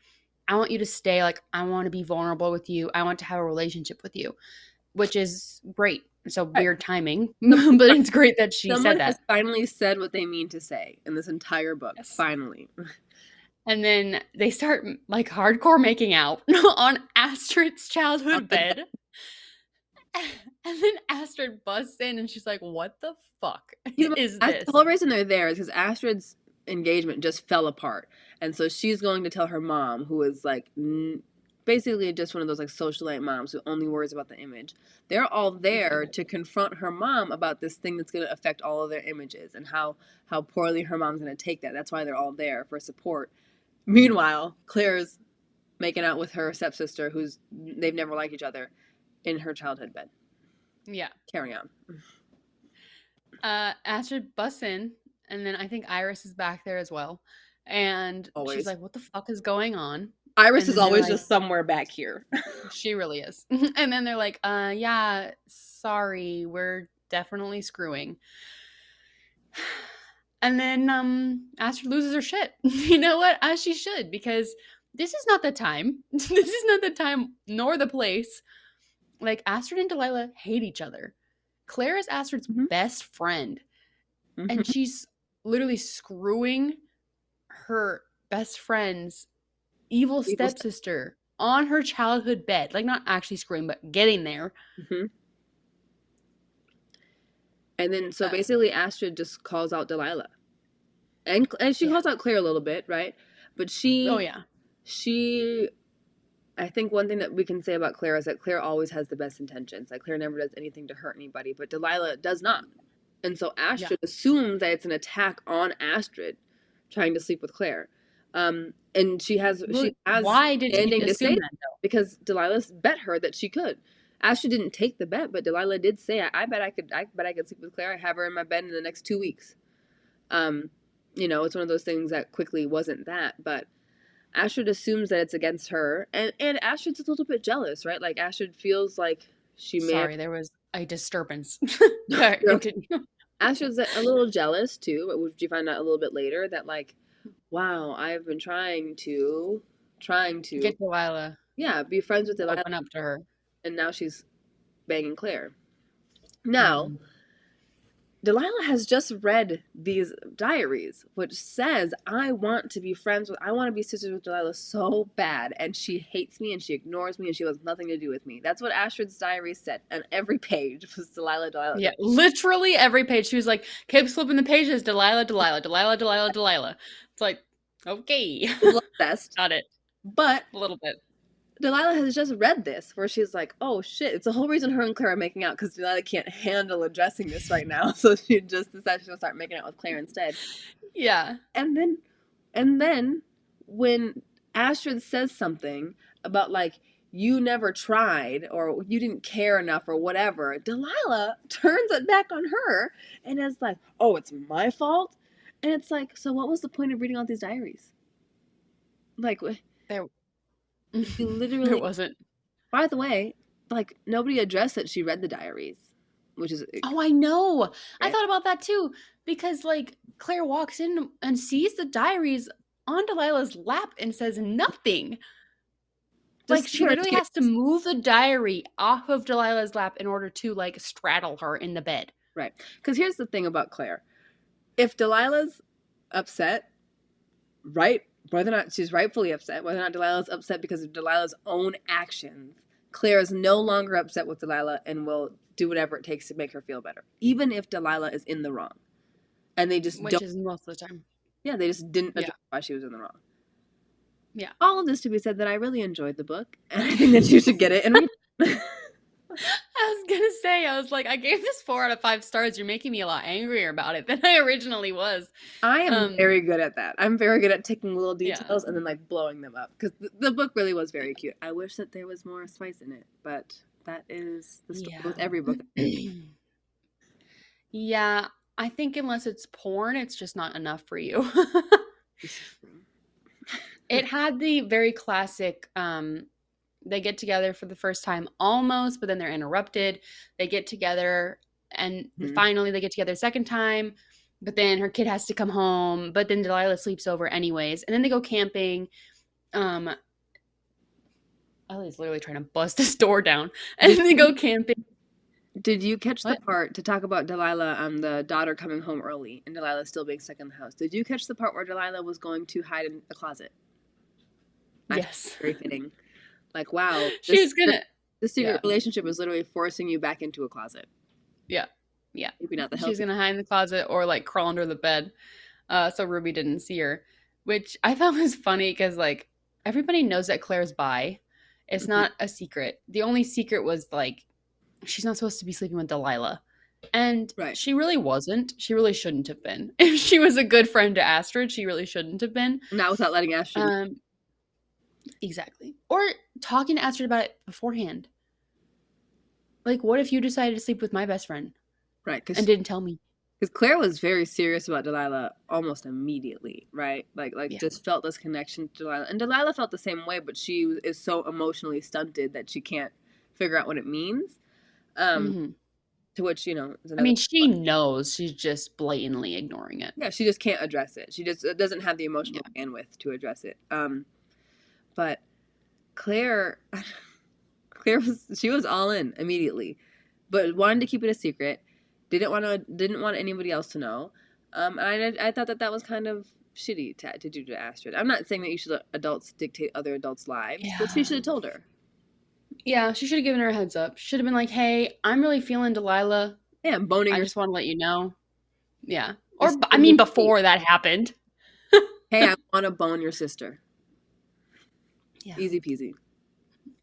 I want you to stay. Like, I want to be vulnerable with you. I want to have a relationship with you," which is great. So Right. weird timing, but it's great that she Someone said has that. finally said what they mean to say in this entire book. Yes. Finally. And then they start like hardcore making out on Astrid's childhood bed. And then Astrid busts in and she's like, what the fuck is The this? whole reason they're there is because Astrid's engagement just fell apart, and so she's going to tell her mom, who is like basically just one of those like socialite moms who only worries about the image. They're all there to confront her mom about this thing that's going to affect all of their images and how poorly her mom's going to take that. That's why they're all there for support. Meanwhile, Claire's making out with her stepsister, who's they've never liked each other, in her childhood bed. Yeah. Carry on. Astrid busts in, and then I think Iris is back there as well. And Always. She's like, what the fuck is going on? Iris and is always like, just somewhere back here. She really is. And then they're like, yeah, sorry, we're definitely screwing. And then Astrid loses her shit. You know what? As she should, because this is not the time. This is not the time nor the place. Like, Astrid and Delilah hate each other. Claire is Astrid's best friend. And she's literally screwing her best friend's evil stepsister on her childhood bed. Like, not actually screwing, but getting there. And then, so basically, Astrid just calls out Delilah. And she calls out Claire a little bit, right? But she... Oh, yeah. I think one thing that we can say about Claire is that Claire always has the best intentions. Like, Claire never does anything to hurt anybody, but Delilah does not. And so Astrid assumes that it's an attack on Astrid trying to sleep with Claire. And she has why did she assume that, though? Because Delilah bet her that she could. Astrid didn't take the bet, but Delilah did say, I bet I could sleep with Claire. I have her in my bed in the next 2 weeks. You know, it's one of those things that quickly wasn't that, but Astrid assumes that it's against her, and Astrid's a little bit jealous, right? Like, Astrid feels like she may... Sorry, there was a disturbance. Astrid's a little jealous, too, which you find out a little bit later, that, like, wow, I've been trying to... Get Delilah. Yeah, be friends with Delilah. Open up to her. And now she's banging Claire. Now... Delilah has just read these diaries, which says, I want to be sisters with Delilah so bad, and she hates me, and she ignores me, and she wants nothing to do with me. That's what Astrid's diary said, and every page was Delilah. Yeah, literally every page. She was like, kept flipping the pages, Delilah. It's like, okay. A little obsessed. Got it. But a little bit. Delilah has just read this, where she's like, oh shit, it's the whole reason her and Claire are making out, because Delilah can't handle addressing this right now, so she just decided she's going to start making out with Claire instead. Yeah. And then, when Astrid says something about, like, you never tried, or you didn't care enough, or whatever, Delilah turns it back on her, and is like, oh, it's my fault? And it's like, so what was the point of reading all these diaries? Like, literally, it wasn't. By the way, like, nobody addressed that she read the diaries, which is... Oh, I know. Right? I thought about that too, because, like, Claire walks in and sees the diaries on Delilah's lap and says nothing. Like, she literally has to move the diary off of Delilah's lap in order to, like, straddle her in the bed. Right. Because here's the thing about Claire. If Delilah's upset, right, whether or not she's rightfully upset, whether or not Delilah's upset because of Delilah's own actions, Claire is no longer upset with Delilah and will do whatever it takes to make her feel better, even if Delilah is in the wrong. And they just Which is most of the time. Yeah, they just didn't address why she was in the wrong. Yeah. All of this to be said that I really enjoyed the book, and I think that you should get it and read it. I was gonna say, I was like, I gave this 4 out of 5 stars. You're making me a lot angrier about it than I originally was. I am very good at that. I'm very good at taking little details and then, like, blowing them up, because the book really was very cute. I wish that there was more spice in it, but that is the story with every book. Yeah, I think unless it's porn, it's just not enough for you. It had the very classic, they get together for the first time almost, but then they're interrupted. They get together, and finally they get together a second time, but then her kid has to come home, but then Delilah sleeps over anyways. And then they go camping. Ellie's literally trying to bust this door down. And then they go camping. Did you catch the part, to talk about Delilah, the daughter coming home early and Delilah still being stuck in the house? Did you catch the part where Delilah was going to hide in a closet? Yes. Very fitting. Like, wow. She was gonna... The secret Yeah. relationship is literally forcing you back into a closet. Yeah. Yeah. Maybe not the She's healthy. gonna hide in the closet or like crawl under the bed, so Ruby didn't see her, which I thought was funny because like everybody knows that Claire's bi. It's Mhm. not a secret. The only secret was like she's not supposed to be sleeping with Delilah. And Right. she really wasn't. She really shouldn't have been. If she was a good friend to Astrid, she really shouldn't have been. Not without letting Astrid know. Um, exactly. Or talking to Astrid about it beforehand. Like, what if you decided to sleep with my best friend Right. and Because didn't tell me? Claire was very serious about Delilah almost immediately, right? Like Yeah. just felt this connection to Delilah. And Delilah felt the same way, but she is so emotionally stunted that she can't figure out what it means. Um, Hmm. to which, is I another. mean, she knows. She's just blatantly ignoring it. Yeah, she just can't address it. She just doesn't have the Yeah. emotional bandwidth to address it. But Claire, Claire was all in immediately, but wanted to keep it a secret. Didn't want anybody else to know. And I thought that was kind of shitty to do to Astrid. I'm not saying that you should let adults dictate other adults' lives, but she Yeah. should have told her. Yeah, she should have given her a heads up. Should have been like, hey, I'm really feeling Delilah. Hey, I'm boning I your just want to let you know. Yeah. Or, just I mean, before that happened. hey, I want to bone your sister. Yeah. Easy peasy.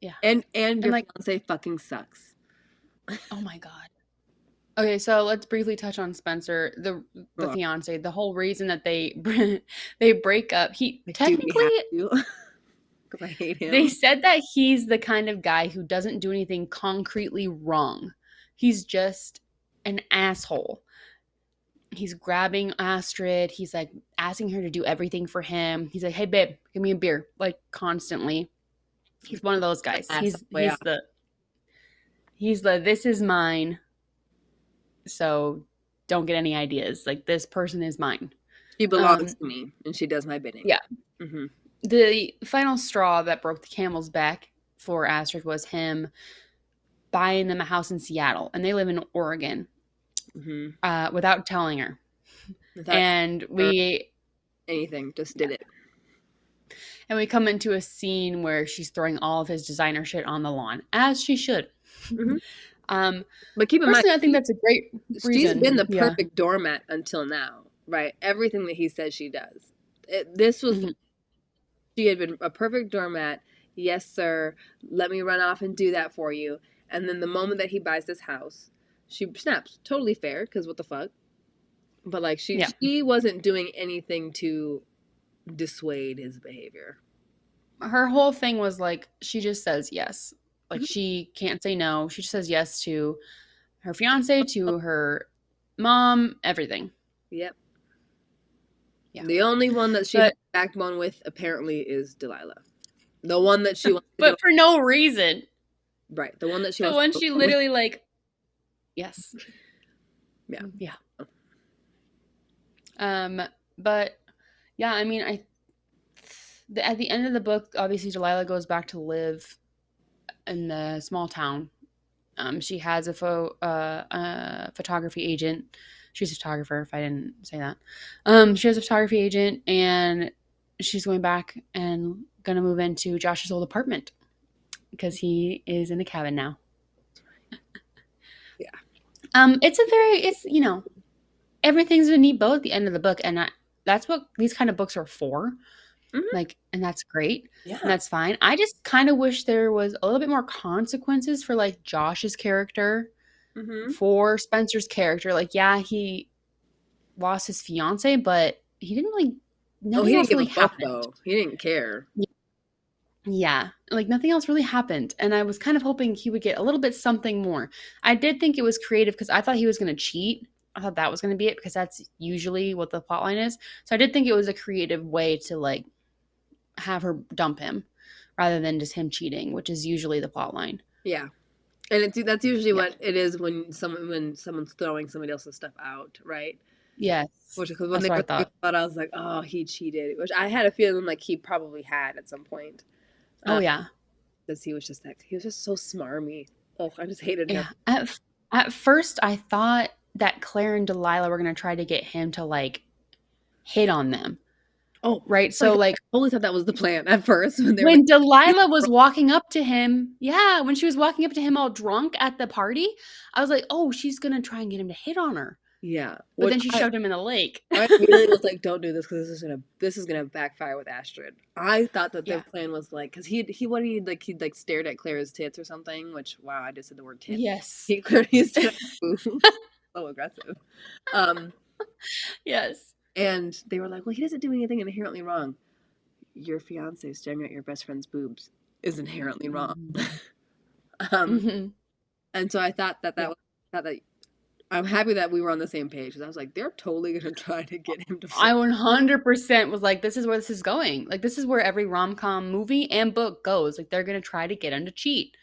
Yeah. And And your like, fiance fucking sucks. oh my God. Okay, so let's briefly touch on Spencer, the Oh, fiance. The whole reason that they they break up. He like, do we technically have to? Because I hate they him. said that he's the kind of guy who doesn't do anything concretely wrong. He's just an asshole. He's grabbing Astrid. He's like asking her to do everything for him. He's like, "Hey babe, give me a beer." Like constantly. He's one of those guys. Ass all He's the way he's out. the he's the this is mine. So don't get any ideas. Like this person is mine. She belongs Um to me, and she does my bidding. yeah. Mm-hmm. The final straw that broke the camel's back for Astrid was him buying them a house in Seattle, and they live in Oregon, Mm-hmm. without telling her. Without And or we anything, just yeah, did it. and we come into a scene where she's throwing all of his designer shit on the lawn, as she should. Mm-hmm. um, But keep in mind, Personally, I think that's a great she's been reason. the Yeah. perfect doormat until now, right? Everything that he says she does. This was Mhm. she had been a perfect doormat. Yes, sir. Let me run off and do that for you. And then the moment that he buys this house, she snaps. Totally fair, because what the fuck? But like Yeah. she wasn't doing anything to dissuade his behavior. Her whole thing was like she just says yes. Like Mhm. she can't say no. She just says yes to her fiance, to her mom, everything. Yep. Yeah. The only one that she has But backbone with apparently is Delilah. The one that she wants to go but for no reason. right. The one that she The wants one to she go with. literally like yes. Yeah. Yeah. Um but yeah, I mean at the end of the book, obviously Delilah goes back to live in the small town. She has a photography agent. She's a photographer, if I didn't say that. She has a photography agent, and she's going back and gonna move into Josh's old apartment because he is in a cabin now. Yeah. It's everything's a neat bow at the end of the book, and that's what these kind of books are for. Hmm. Like, and that's great, and Yeah. that's fine. I just kind of wish there was a little bit more consequences for like Josh's character, Hmm. for Spencer's character. Like, yeah, he lost his fiance, but he didn't really. Oh, he Nothing didn't else give a really fuck happened. though. He didn't care. Yeah, like nothing else really happened, and I was kind of hoping he would get a little bit something more. I did think it was creative because I thought he was going to cheat. I thought that was going to be it because that's usually what the plotline is. So I did think it was a creative way to like have her dump him rather than just him cheating, which is usually the plot line. Yeah. And that's usually Yeah. what it is when someone's throwing somebody else's stuff out, right? Yes. Which because when That's they what I were throwing thought. it out, I was like, oh, he cheated. Which I had a feeling like he probably had at some point. Oh yeah. Because he was just so smarmy. Oh, I just hated him. Yeah. At first I thought that Claire and Delilah were going to try to get him to like hit on them. Oh, right? oh my So God. like I totally thought that was the plan at first when they were like, when Delilah was walking up to him, yeah, when she was walking up to him all drunk at the party, I was like, oh, she's gonna try and get him to hit on her. yeah. But Which then she shoved him in the lake. I immediately was like, don't do this because this is gonna backfire with Astrid. I thought that their Yeah. plan was like, because he'd like stared at Claire's tits or something. Which wow, I just said the word tits. Yes. He clearly stared at boobs. So aggressive. Um, Yes. and they were like, well, he doesn't do anything inherently wrong. Your fiance staring at your best friend's boobs is inherently wrong. um, Mm-hmm. and so I thought Yeah. thought that I'm happy that we were on the same page because I was like, they're totally gonna try to get him to I fall. 100% was like, this is where this is going. Like, this is where every rom-com movie and book goes. Like, they're going to try to get him to cheat.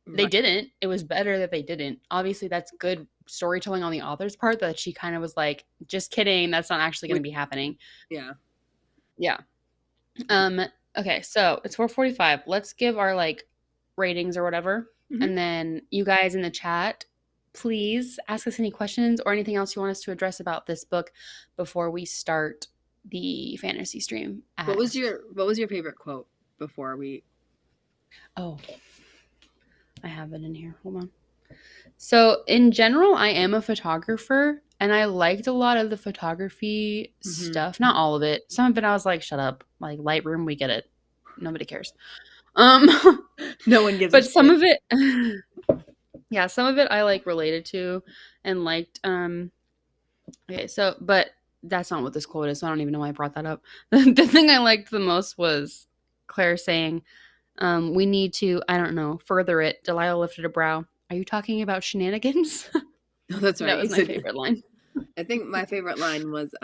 They Right. didn't. It was better that they didn't. Obviously, that's good storytelling on the author's part that she kind of was like, just kidding. That's not actually going to be happening. Yeah. Yeah. Um. Okay, so it's 4:45. Let's give our like ratings or whatever, Mhm. and then you guys in the chat, please ask us any questions or anything else you want us to address about this book before we start the fantasy stream. What was your favorite quote before we? Oh, I have it in here. Hold on. So, in general, I am a photographer and I liked a lot of the photography stuff. Not all of it. Some of it I was like, shut up. Like Lightroom, we get it. Nobody cares. Um No one gives a but some shit. of it yeah, some of it I like related to and liked. Okay, so but that's not what this quote is, so I don't even know why I brought that up. The thing I liked the most was Claire saying, we need to, I don't know, further it. Delilah lifted a brow. Are you talking about shenanigans? No, that's That right. was You my said. favorite line. I think my favorite line was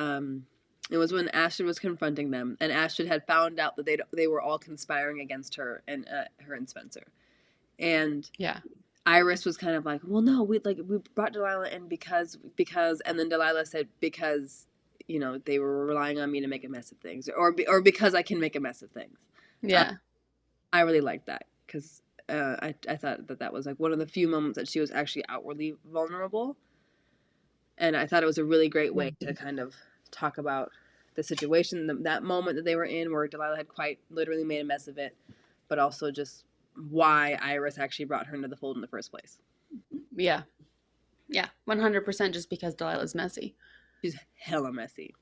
it was when Astrid was confronting them, and Astrid had found out that they were all conspiring against her and Spencer, and Yeah. Iris was kind of like, well, no, we brought Delilah in because, and then Delilah said because they were relying on me to make a mess of things, or because I can make a mess of things. Yeah. I really liked that because I thought that was like one of the few moments that she was actually outwardly vulnerable, and I thought it was a really great way to kind of talk about the situation, that moment that they were in, where Delilah had quite literally made a mess of it, but also just why Iris actually brought her into the fold in the first place. Yeah. Yeah. 100% just because Delilah's messy. She's hella messy.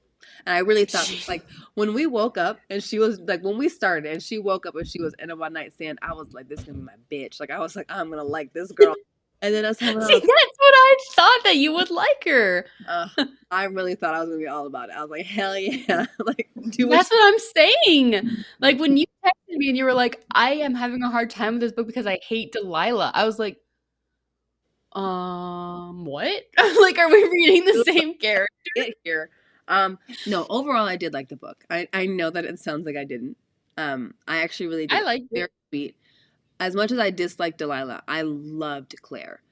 And I really thought, like, when we woke up and she was, like, when we started and she woke up and she was in a one night stand, I was like, this is going to be my bitch. Like, I was like, I'm going to like this girl. And then as time went See, on, that's what I thought that you would like her. I really thought I was going to be all about it. I was like, hell yeah. Like, do That's what I'm saying. Like when you texted me and you were like, I am having a hard time with this book because I hate Delilah. I was like, what? Like, are we reading the same character? Get here. No, overall, I did like the book. I know that it sounds like I didn't. I actually really did. I liked Very it. sweet. As much as I disliked Delilah, I loved Claire,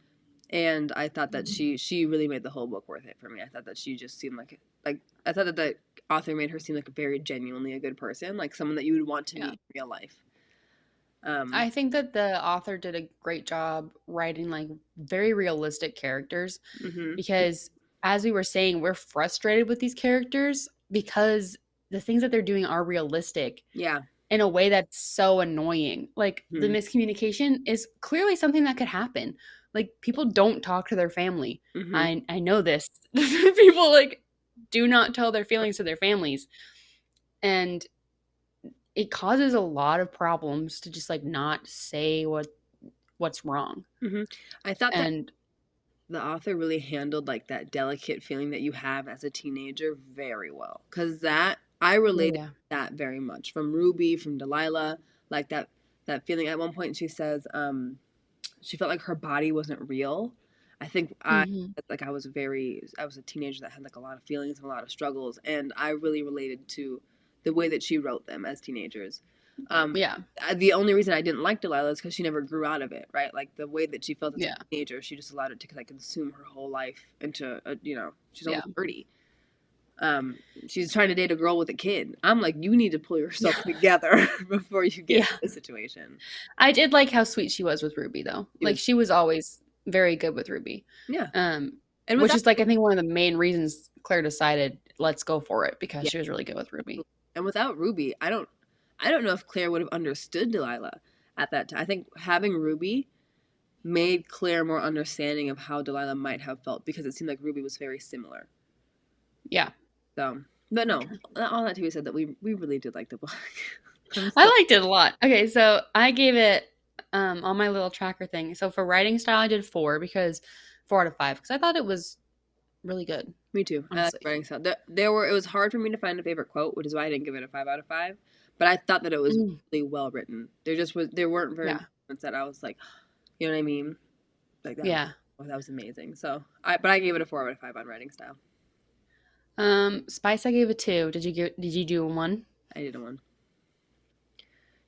and I thought that she really made the whole book worth it for me. I thought that she just seemed like I thought that the author made her seem like a very genuinely a good person, like someone that you would want to meet in real life. I think that the author did a great job writing like very realistic characters because as we were saying, we're frustrated with these characters because the things that they're doing are realistic. Yeah. In a way that's so annoying. Like the miscommunication is clearly something that could happen. Like people don't talk to their family. I know this. People like do not tell their feelings to their families. And it causes a lot of problems to just like not say what's wrong. I thought that And the author really handled like that delicate feeling that you have as a teenager very well, because that I related to that very much from Ruby, from Delilah, like that feeling. At one point she says she felt like her body wasn't real. I think I was a teenager that had like a lot of feelings and a lot of struggles, and I really related to the way that she wrote them as teenagers. The only reason I didn't like Delilah is because she never grew out of it, right? Like the way that she felt as a teenager, she just allowed it to like consume her whole life into she's almost 30. She's trying to date a girl with a kid. I'm like, you need to pull yourself together before you get in this situation. I did like how sweet she was with Ruby though. Like she was always very good with Ruby. Yeah. And which is like I think one of the main reasons Claire decided let's go for it because she was really good with Ruby. And without Ruby, I don't know if Claire would have understood Delilah at that time. I think having Ruby made Claire more understanding of how Delilah might have felt because it seemed like Ruby was very similar. Yeah. So, but no, all that to be said that we really did like the book. I liked it a lot. Okay, so I gave it on my little tracker thing. So for writing style, I did 4 out of 5 because I thought it was really good. Me too. I like Honestly. writing style. There were. It was hard for me to find a favorite quote, which is why I didn't give it a 5 out of 5. But I thought that it was really well written. There weren't very many moments that I was like, you know what I mean? Like that. Yeah. That was amazing. So I gave it a 4 out of 5 on writing style. Spice, I gave it 2. Did you do a 1? I did a 1.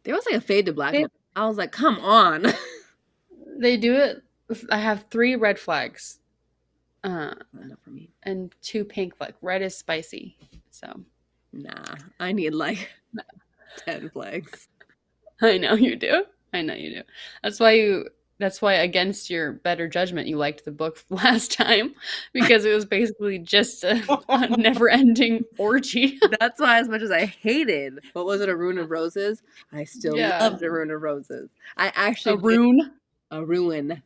There was like a fade to black moment. I was like, come on. They do it. I have 3 red flags. Not for me. And 2 pink flags. Red is spicy. So. Nah, I need like 10 flags. I know you do. That's why against your better judgment, you liked the book last time because it was basically just a never-ending orgy. That's why, as much as I hated, what was it, A Ruin of Roses? I still loved A Ruin of Roses. I actually A ruin.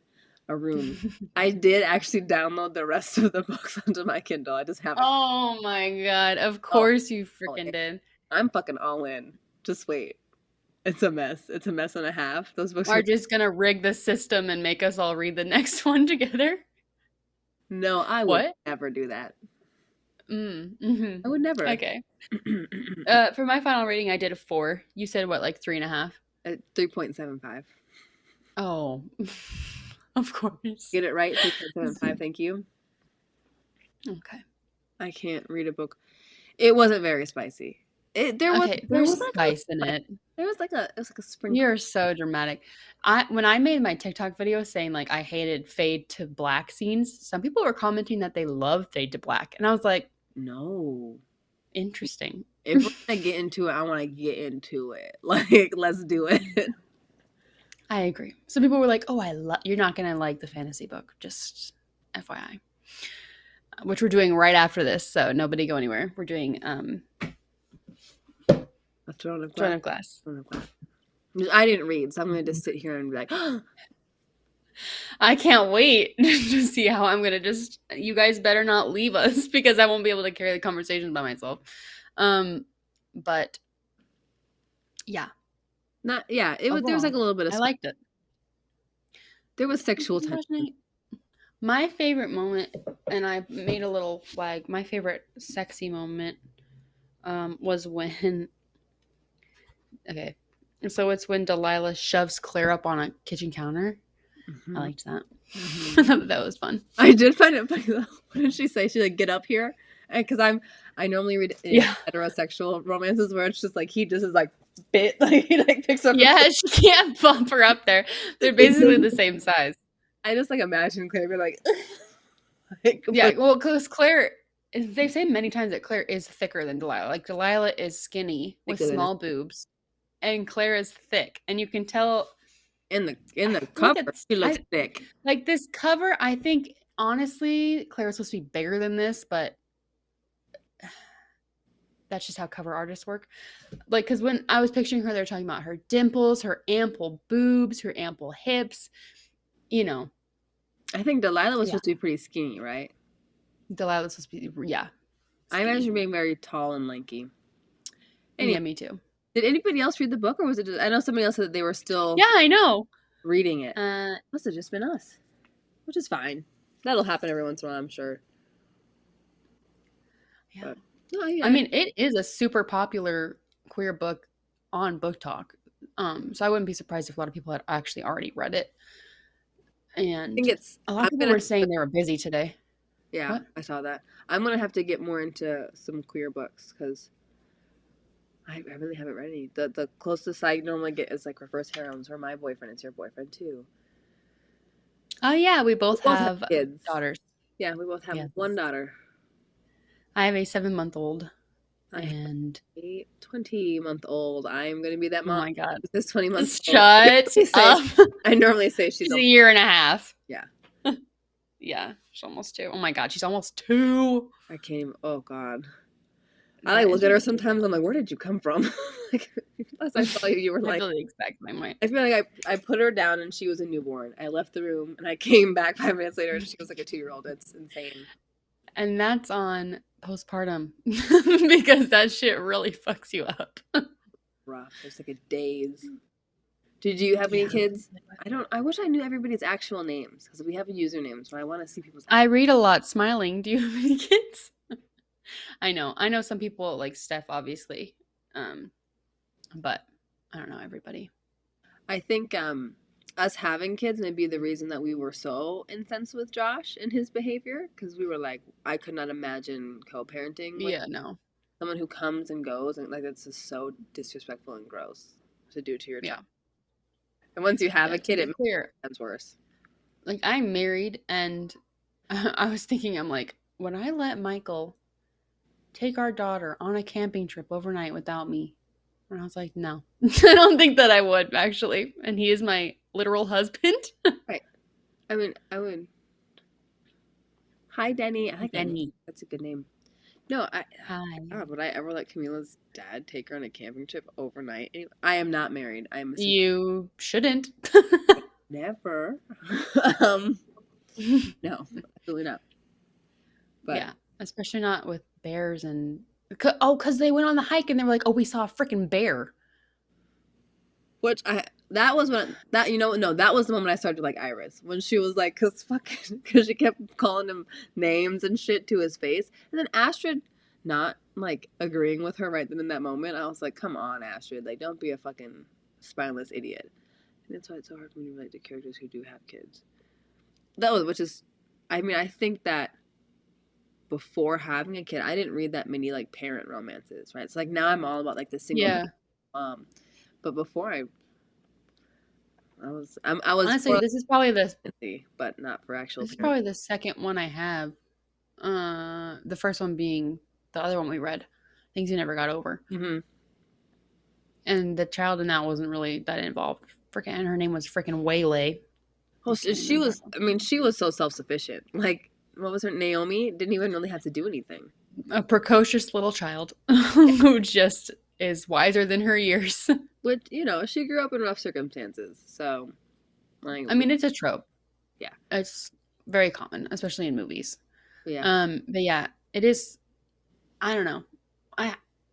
I did actually download the rest of the books onto my Kindle. I just haven't. Oh my god! Of course you freaking did. I'm fucking all in. Just wait. It's a mess. It's a mess and a half. Those books are just gonna rig the system and make us all read the next one together. No, I would never do that. Mm-hmm. I would never. Okay. For my final rating, I did a 4. You said what, like 3.5? 3.75. Oh, of course. Get it right. 3.75. Thank you. Okay. I can't read a book. It wasn't very spicy. There was spice in it. It was like a sprinkle. You're so dramatic. When I made my TikTok video saying like I hated fade to black scenes, some people were commenting that they love fade to black, and I was like, no, interesting. If we're gonna get into it, I want to get into it. Like, let's do it. I agree. Some people were like, "Oh, you're not gonna like the fantasy book." Just FYI, which we're doing right after this, so nobody go anywhere. We're doing A Throne of Glass. I didn't read, so I'm going to just sit here and be like, I can't wait to see how I'm going to you guys better not leave us because I won't be able to carry the conversation by myself. But yeah. There was like a little bit of I liked it. There was sexual tension. My favorite moment, and I made a little flag, my favorite sexy moment was when so it's when Delilah shoves Claire up on a kitchen counter. Mm-hmm. I liked that. Mm-hmm. I thought that was fun. I did find it funny though. What did she say? She like, get up here, because I normally read heterosexual romances where it's just like he just is like bit, like he like picks up. Yeah, she can't bump her up there. They're basically the same size. I just like imagine Claire be like yeah, well, because Claire, they say many times that Claire is thicker than Delilah. Like Delilah is skinny with small boobs, and Claire is thick, and you can tell in the cover she looks thick. Like this cover, I think honestly, Claire was supposed to be bigger than this, but that's just how cover artists work. Like, because when I was picturing her, they were talking about her dimples, her ample boobs, her ample hips. You know, I think Delilah was supposed to be pretty skinny, right? Delilah was supposed to be, skinny. I imagine her being very tall and lanky. Anyway, yeah, me too. Did anybody else read the book, or was it just, I know somebody else said that they were still I know reading it. Must have just been us, which is fine. That'll happen every once in a while, I'm sure. Yeah. But, I mean, it is a super popular queer book on Book Talk. So I wouldn't be surprised if a lot of people had actually already read it. And I think a lot of people were saying they were busy today. Yeah, what? I saw that. I'm going to have to get more into some queer books because I really haven't read any. The closest I normally get is like Reverse Harems, where my boyfriend is your boyfriend too. Oh yeah, we both have kids. Daughters. Yeah, we both have one daughter. I have a 7-month-old and a 20-month-old. I'm going to be that mom. Oh my god. This 20 months. Shut up. I normally say she's a year and a half. Yeah. Yeah, she's almost 2. Oh my god, she's almost 2. I can't even. Oh god. I like look at her sometimes. I'm like, where did you come from? Like, last I saw you, you were I like. totally expect my might. I feel like I put her down and she was a newborn. I left the room and I came back 5 minutes later and she was like a 2-year-old. It's insane. And that's on postpartum because that shit really fucks you up. Rough. It's like a daze. Did you have any Yeah. kids? I wish I knew everybody's actual names because we have usernames, but I want to see people's. I read a lot smiling. Do you have any kids? I know some people like Steph, obviously. But I don't know everybody. I think us having kids may be the reason that we were so incensed with Josh and his behavior because we were like, I could not imagine co-parenting with Yeah, no. someone who comes and goes and like that's just so disrespectful and gross to do to your Yeah. child. And once you have Yeah, a to kid, be it makes clear, sense worse. like I'm married and I was thinking, I'm like, would I let Michael take our daughter on a camping trip overnight without me? And I was like, no. I don't think that I would actually. And he is my literal husband. Right. I mean, I would. Hi, Denny. I like that name. Denny. That's a good name. No, Hi. God, would I ever let Camila's dad take her on a camping trip overnight? I am not married. I am a single. You shouldn't. Never. No, absolutely not. But Yeah, especially not with bears and because they went on the hike and they were like, oh, we saw a freaking bear. which that was when that no, that was the moment I started to like Iris when she was like because she kept calling him names and shit to his face, and then Astrid not like agreeing with her right then in that moment. I was like, come on, Astrid, like don't be a fucking spineless idiot. And that's why it's so hard for me to relate to characters who do have kids. That was which is, I mean, I think that before having a kid, I didn't read that many like parent romances, right? So like now I'm all about like the single Yeah. mom, but before I was Honestly, for this is probably but not for actual parents. the second one I have. The first one being the other one we read, Things You Never Got Over. Mm-hmm. And the child in that wasn't really that involved. Freaking, her name was freaking Waylay. Well, she was. I mean, she was so self sufficient. Like, what was her Naomi? Didn't even really have to do anything. A precocious little child who just is wiser than her years. But she grew up in rough circumstances. So, like, I mean, it's a trope. Yeah, It's very common, especially in movies. yeah. But yeah, it is. I don't know.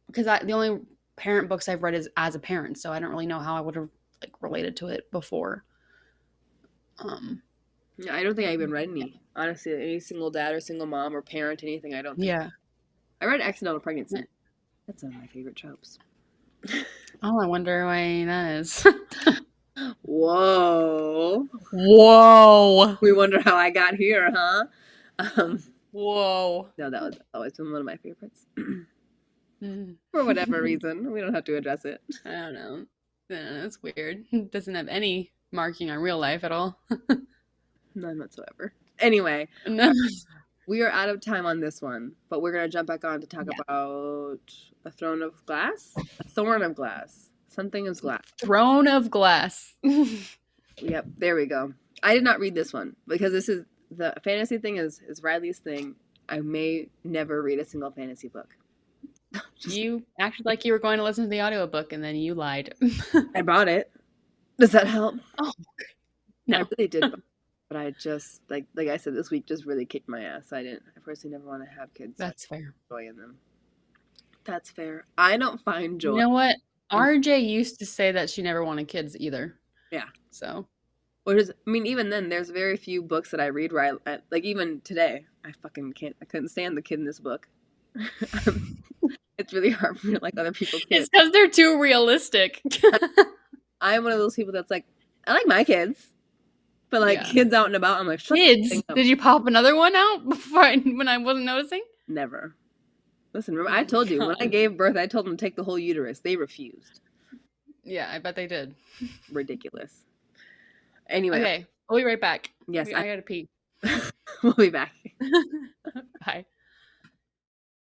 Because the only parent books I've read is as a parent, so I don't really know how I would have like related to it before. Yeah, I don't think I even read any. Honestly, any single dad or single mom or parent, anything. I don't think. Yeah. I read Accidental Pregnancy. That's one of my favorite tropes. Oh, I wonder why that is. Whoa. Whoa. We wonder how I got here, huh? Whoa. No, that was always been one of my favorites. For whatever reason. We don't have to address it. I don't know. That's weird. It doesn't have any marking on real life at all. None whatsoever. Anyway, No. we are out of time on this one, but we're going to jump back on to talk about a throne of glass? A thorn of glass. Something is glass. Throne of Glass. Yep, there we go. I did not read this one because this is the fantasy thing is Riley's thing. I may never read a single fantasy book. You acted like you were going to listen to the audiobook and then you lied. I bought it. Does that help? Oh, no. I really did, but I just like I said, this week just really kicked my ass. I personally never want to have kids. That's fair. Joy in them. That's fair. I don't find joy. You know what? RJ used to say that she never wanted kids either. Yeah. So. Even then, there's very few books that I read where like even today, I couldn't stand the kid in this book. It's really hard for me to like other people's kids. It's because they're too realistic. I'm one of those people that's like, I like my kids. But like kids out and about, I'm like, kids? Did you pop another one out when I wasn't noticing? Never. Listen, remember I told you when I gave birth, I told them to take the whole uterus. They refused. Yeah, I bet they did. Ridiculous. Anyway. Okay, we'll be right back. Yes, I gotta pee. We'll be back. Bye.